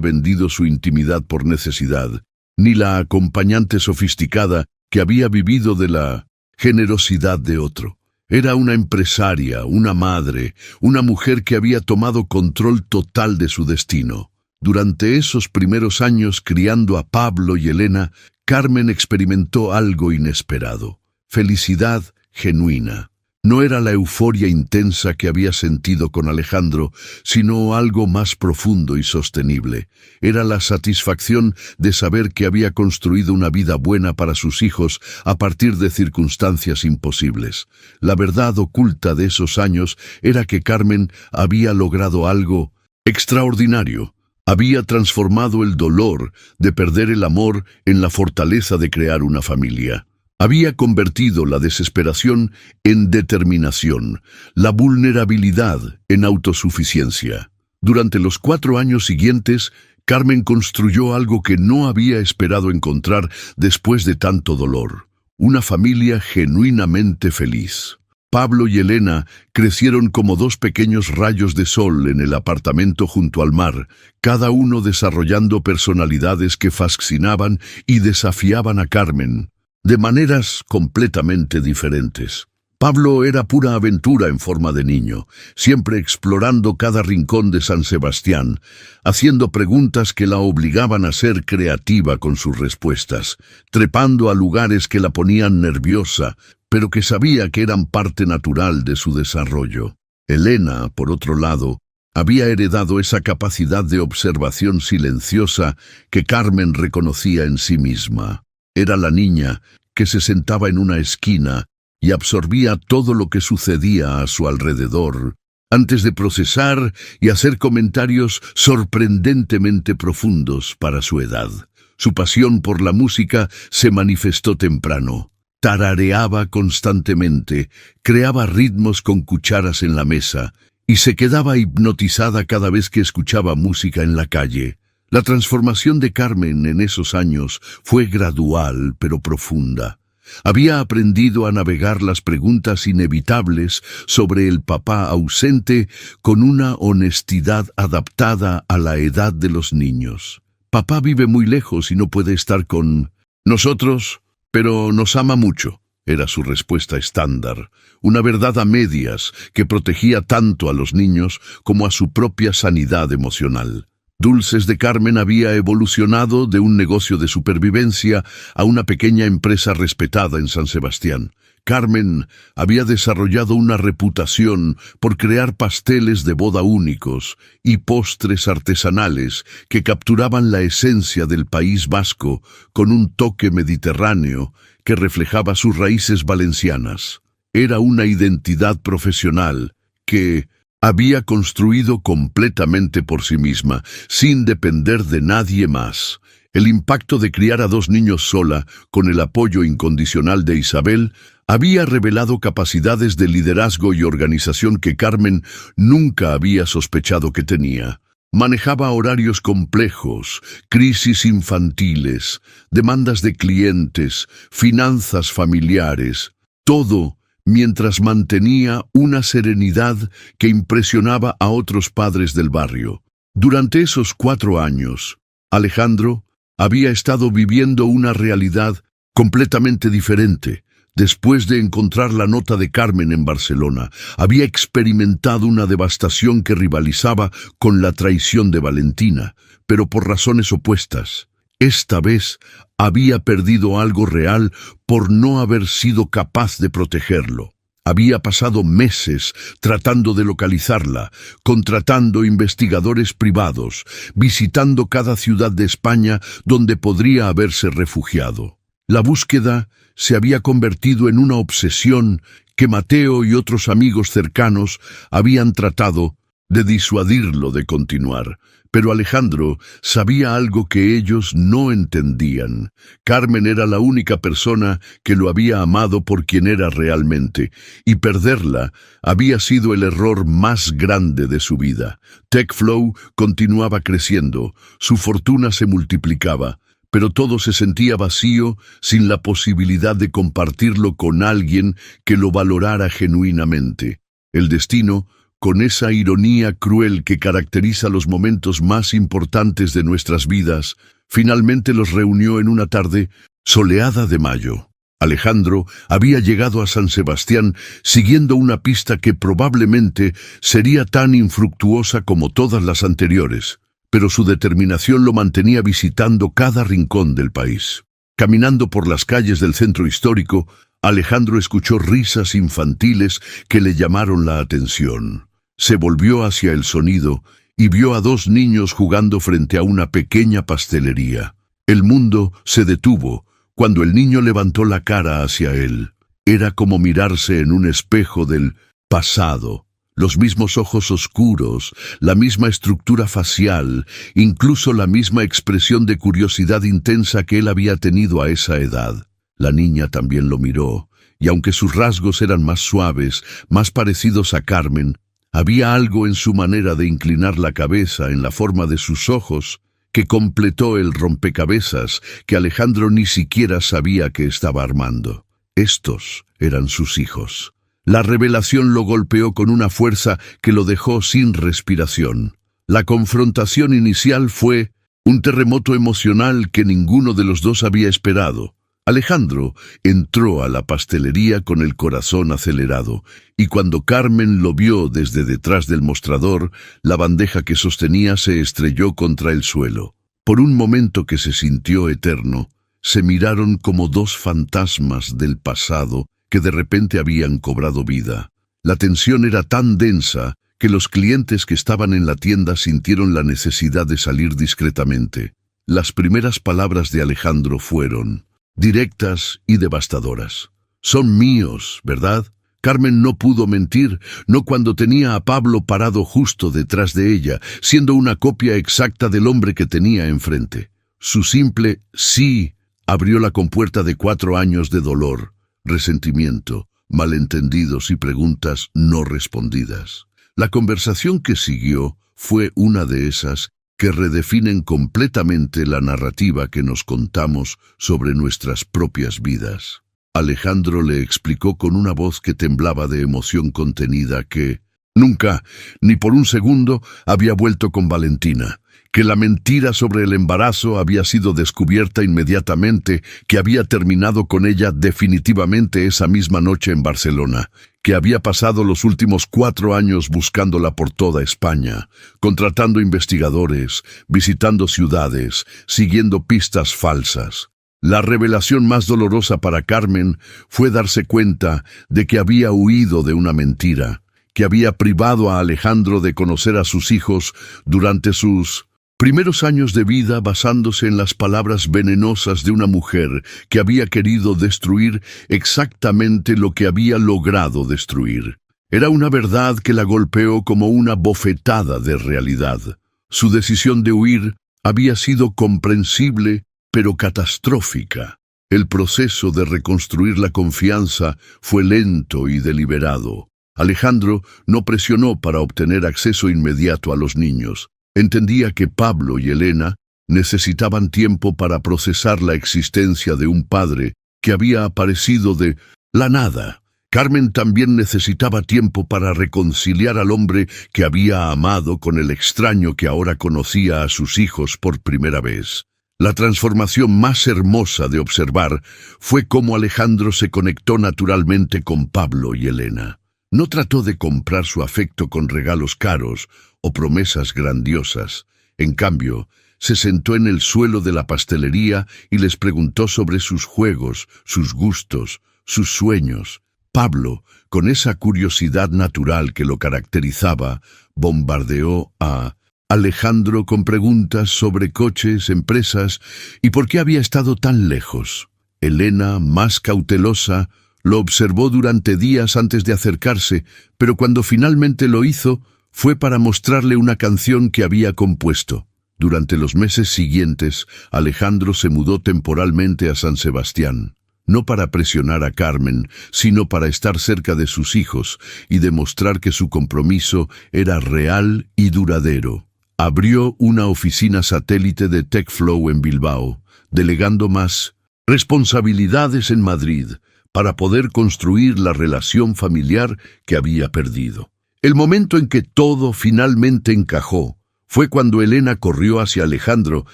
A: vendido su intimidad por necesidad, ni la acompañante sofisticada que había vivido de la generosidad de otro. Era una empresaria, una madre, una mujer que había tomado control total de su destino. Durante esos primeros años criando a Pablo y Elena, Carmen experimentó algo inesperado: felicidad genuina. No era la euforia intensa que había sentido con Alejandro, sino algo más profundo y sostenible. Era la satisfacción de saber que había construido una vida buena para sus hijos a partir de circunstancias imposibles. La verdad oculta de esos años era que Carmen había logrado algo extraordinario. Había transformado el dolor de perder el amor en la fortaleza de crear una familia. Había convertido la desesperación en determinación, la vulnerabilidad en autosuficiencia. Durante los 4 años siguientes, Carmen construyó algo que no había esperado encontrar después de tanto dolor: una familia genuinamente feliz. Pablo y Elena crecieron como 2 pequeños rayos de sol en el apartamento junto al mar, cada uno desarrollando personalidades que fascinaban y desafiaban a Carmen, de maneras completamente diferentes. Pablo era pura aventura en forma de niño, siempre explorando cada rincón de San Sebastián, haciendo preguntas que la obligaban a ser creativa con sus respuestas, trepando a lugares que la ponían nerviosa, pero que sabía que eran parte natural de su desarrollo. Elena, por otro lado, había heredado esa capacidad de observación silenciosa que Carmen reconocía en sí misma. Era la niña que se sentaba en una esquina y absorbía todo lo que sucedía a su alrededor, antes de procesar y hacer comentarios sorprendentemente profundos para su edad. Su pasión por la música se manifestó temprano. Tarareaba constantemente, creaba ritmos con cucharas en la mesa y se quedaba hipnotizada cada vez que escuchaba música en la calle. La transformación de Carmen en esos años fue gradual pero profunda. Había aprendido a navegar las preguntas inevitables sobre el papá ausente con una honestidad adaptada a la edad de los niños. Papá vive muy lejos y no puede estar con nosotros, pero nos ama mucho, era su respuesta estándar, una verdad a medias que protegía tanto a los niños como a su propia sanidad emocional. Dulces de Carmen había evolucionado de un negocio de supervivencia a una pequeña empresa respetada en San Sebastián. Carmen había desarrollado una reputación por crear pasteles de boda únicos y postres artesanales que capturaban la esencia del País Vasco con un toque mediterráneo que reflejaba sus raíces valencianas. Era una identidad profesional que había construido completamente por sí misma, sin depender de nadie más. El impacto de criar a 2 niños sola, con el apoyo incondicional de Isabel, había revelado capacidades de liderazgo y organización que Carmen nunca había sospechado que tenía. Manejaba horarios complejos, crisis infantiles, demandas de clientes, finanzas familiares, todo mientras mantenía una serenidad que impresionaba a otros padres del barrio. Durante esos 4 años, Alejandro había estado viviendo una realidad completamente diferente. Después de encontrar la nota de Carmen en Barcelona, había experimentado una devastación que rivalizaba con la traición de Valentina, pero por razones opuestas. Esta vez había perdido algo real por no haber sido capaz de protegerlo. Había pasado meses tratando de localizarla, contratando investigadores privados, visitando cada ciudad de España donde podría haberse refugiado. La búsqueda se había convertido en una obsesión que Mateo y otros amigos cercanos habían tratado de disuadirlo de continuar. Pero Alejandro sabía algo que ellos no entendían. Carmen era la única persona que lo había amado por quien era realmente, y perderla había sido el error más grande de su vida. TechFlow continuaba creciendo, su fortuna se multiplicaba, pero todo se sentía vacío sin la posibilidad de compartirlo con alguien que lo valorara genuinamente. El destino, con esa ironía cruel que caracteriza los momentos más importantes de nuestras vidas, finalmente los reunió en una tarde soleada de mayo. Alejandro había llegado a San Sebastián siguiendo una pista que probablemente sería tan infructuosa como todas las anteriores, pero su determinación lo mantenía visitando cada rincón del país. Caminando por las calles del centro histórico, Alejandro escuchó risas infantiles que le llamaron la atención. Se volvió hacia el sonido y vio a dos niños jugando frente a una pequeña pastelería. El mundo se detuvo cuando el niño levantó la cara hacia él. Era como mirarse en un espejo del pasado. Los mismos ojos oscuros, la misma estructura facial, incluso la misma expresión de curiosidad intensa que él había tenido a esa edad. La niña también lo miró, y aunque sus rasgos eran más suaves, más parecidos a Carmen, había algo en su manera de inclinar la cabeza, en la forma de sus ojos, que completó el rompecabezas que Alejandro ni siquiera sabía que estaba armando. Estos eran sus hijos. La revelación lo golpeó con una fuerza que lo dejó sin respiración. La confrontación inicial fue un terremoto emocional que ninguno de los dos había esperado. Alejandro entró a la pastelería con el corazón acelerado, y cuando Carmen lo vio desde detrás del mostrador, la bandeja que sostenía se estrelló contra el suelo. Por un momento que se sintió eterno, se miraron como dos fantasmas del pasado que de repente habían cobrado vida. La tensión era tan densa que los clientes que estaban en la tienda sintieron la necesidad de salir discretamente. Las primeras palabras de Alejandro fueron directas y devastadoras. Son míos, ¿verdad? Carmen no pudo mentir, no cuando tenía a Pablo parado justo detrás de ella, siendo una copia exacta del hombre que tenía enfrente. Su simple sí abrió la compuerta de 4 años de dolor, resentimiento, malentendidos y preguntas no respondidas. La conversación que siguió fue una de esas que redefinen completamente la narrativa que nos contamos sobre nuestras propias vidas. Alejandro le explicó con una voz que temblaba de emoción contenida que nunca, ni por un segundo, había vuelto con Valentina, que la mentira sobre el embarazo había sido descubierta inmediatamente, que había terminado con ella definitivamente esa misma noche en Barcelona, que había pasado los últimos 4 años buscándola por toda España, contratando investigadores, visitando ciudades, siguiendo pistas falsas. La revelación más dolorosa para Carmen fue darse cuenta de que había huido de una mentira, que había privado a Alejandro de conocer a sus hijos durante sus primeros años de vida, basándose en las palabras venenosas de una mujer que había querido destruir exactamente lo que había logrado destruir. Era una verdad que la golpeó como una bofetada de realidad. Su decisión de huir había sido comprensible, pero catastrófica. El proceso de reconstruir la confianza fue lento y deliberado. Alejandro no presionó para obtener acceso inmediato a los niños. Entendía que Pablo y Elena necesitaban tiempo para procesar la existencia de un padre que había aparecido de la nada. Carmen también necesitaba tiempo para reconciliar al hombre que había amado con el extraño que ahora conocía a sus hijos por primera vez. La transformación más hermosa de observar fue cómo Alejandro se conectó naturalmente con Pablo y Elena. No trató de comprar su afecto con regalos caros o promesas grandiosas. En cambio, se sentó en el suelo de la pastelería y les preguntó sobre sus juegos, sus gustos, sus sueños. Pablo, con esa curiosidad natural que lo caracterizaba, bombardeó a Alejandro con preguntas sobre coches, empresas y por qué había estado tan lejos. Elena, más cautelosa, lo observó durante días antes de acercarse, pero cuando finalmente lo hizo, fue para mostrarle una canción que había compuesto. Durante los meses siguientes, Alejandro se mudó temporalmente a San Sebastián, no para presionar a Carmen, sino para estar cerca de sus hijos y demostrar que su compromiso era real y duradero. Abrió una oficina satélite de TechFlow en Bilbao, delegando más responsabilidades en Madrid para poder construir la relación familiar que había perdido. El momento en que todo finalmente encajó fue cuando Elena corrió hacia Alejandro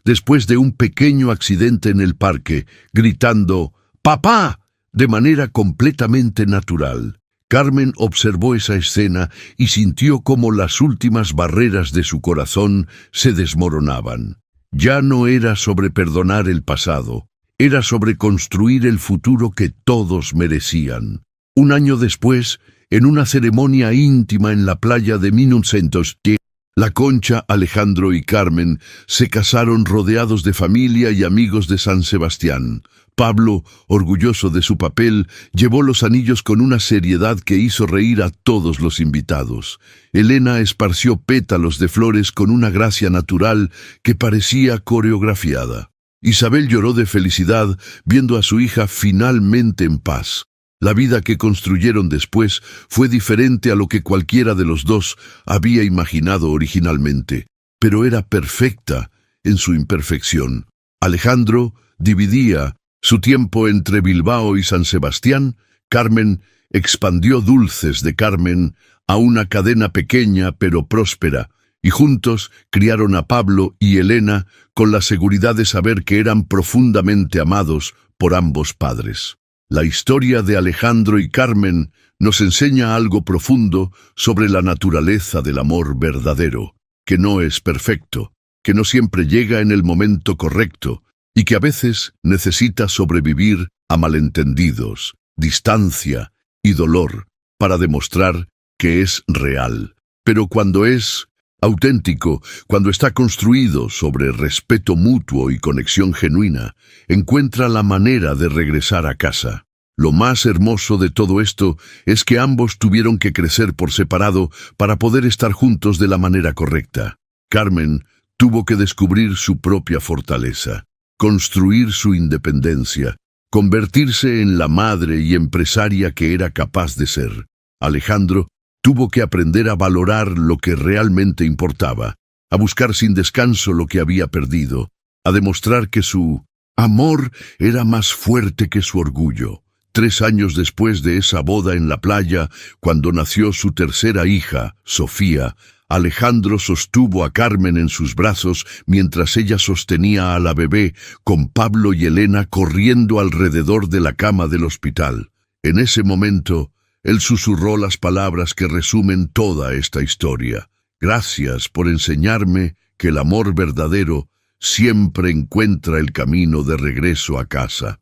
A: después de un pequeño accidente en el parque, gritando «¡Papá!» de manera completamente natural. Carmen observó esa escena y sintió cómo las últimas barreras de su corazón se desmoronaban. Ya no era sobre perdonar el pasado, era sobre construir el futuro que todos merecían. Un año después, en una ceremonia íntima en la playa de Minuncentosti, la Concha, Alejandro y Carmen se casaron rodeados de familia y amigos de San Sebastián. Pablo, orgulloso de su papel, llevó los anillos con una seriedad que hizo reír a todos los invitados. Elena esparció pétalos de flores con una gracia natural que parecía coreografiada. Isabel lloró de felicidad viendo a su hija finalmente en paz. La vida que construyeron después fue diferente a lo que cualquiera de los dos había imaginado originalmente, pero era perfecta en su imperfección. Alejandro dividía su tiempo entre Bilbao y San Sebastián. Carmen expandió Dulces de Carmen a una cadena pequeña pero próspera, y juntos criaron a Pablo y Elena con la seguridad de saber que eran profundamente amados por ambos padres. La historia de Alejandro y Carmen nos enseña algo profundo sobre la naturaleza del amor verdadero, que no es perfecto, que no siempre llega en el momento correcto y que a veces necesita sobrevivir a malentendidos, distancia y dolor para demostrar que es real. Pero cuando es auténtico, cuando está construido sobre respeto mutuo y conexión genuina, encuentra la manera de regresar a casa. Lo más hermoso de todo esto es que ambos tuvieron que crecer por separado para poder estar juntos de la manera correcta. Carmen tuvo que descubrir su propia fortaleza, construir su independencia, convertirse en la madre y empresaria que era capaz de ser. Alejandro tuvo que aprender a valorar lo que realmente importaba, a buscar sin descanso lo que había perdido, a demostrar que su amor era más fuerte que su orgullo. 3 años después de esa boda en la playa, cuando nació su tercera hija, Sofía, Alejandro sostuvo a Carmen en sus brazos mientras ella sostenía a la bebé, con Pablo y Elena corriendo alrededor de la cama del hospital. En ese momento, él susurró las palabras que resumen toda esta historia. Gracias por enseñarme que el amor verdadero siempre encuentra el camino de regreso a casa.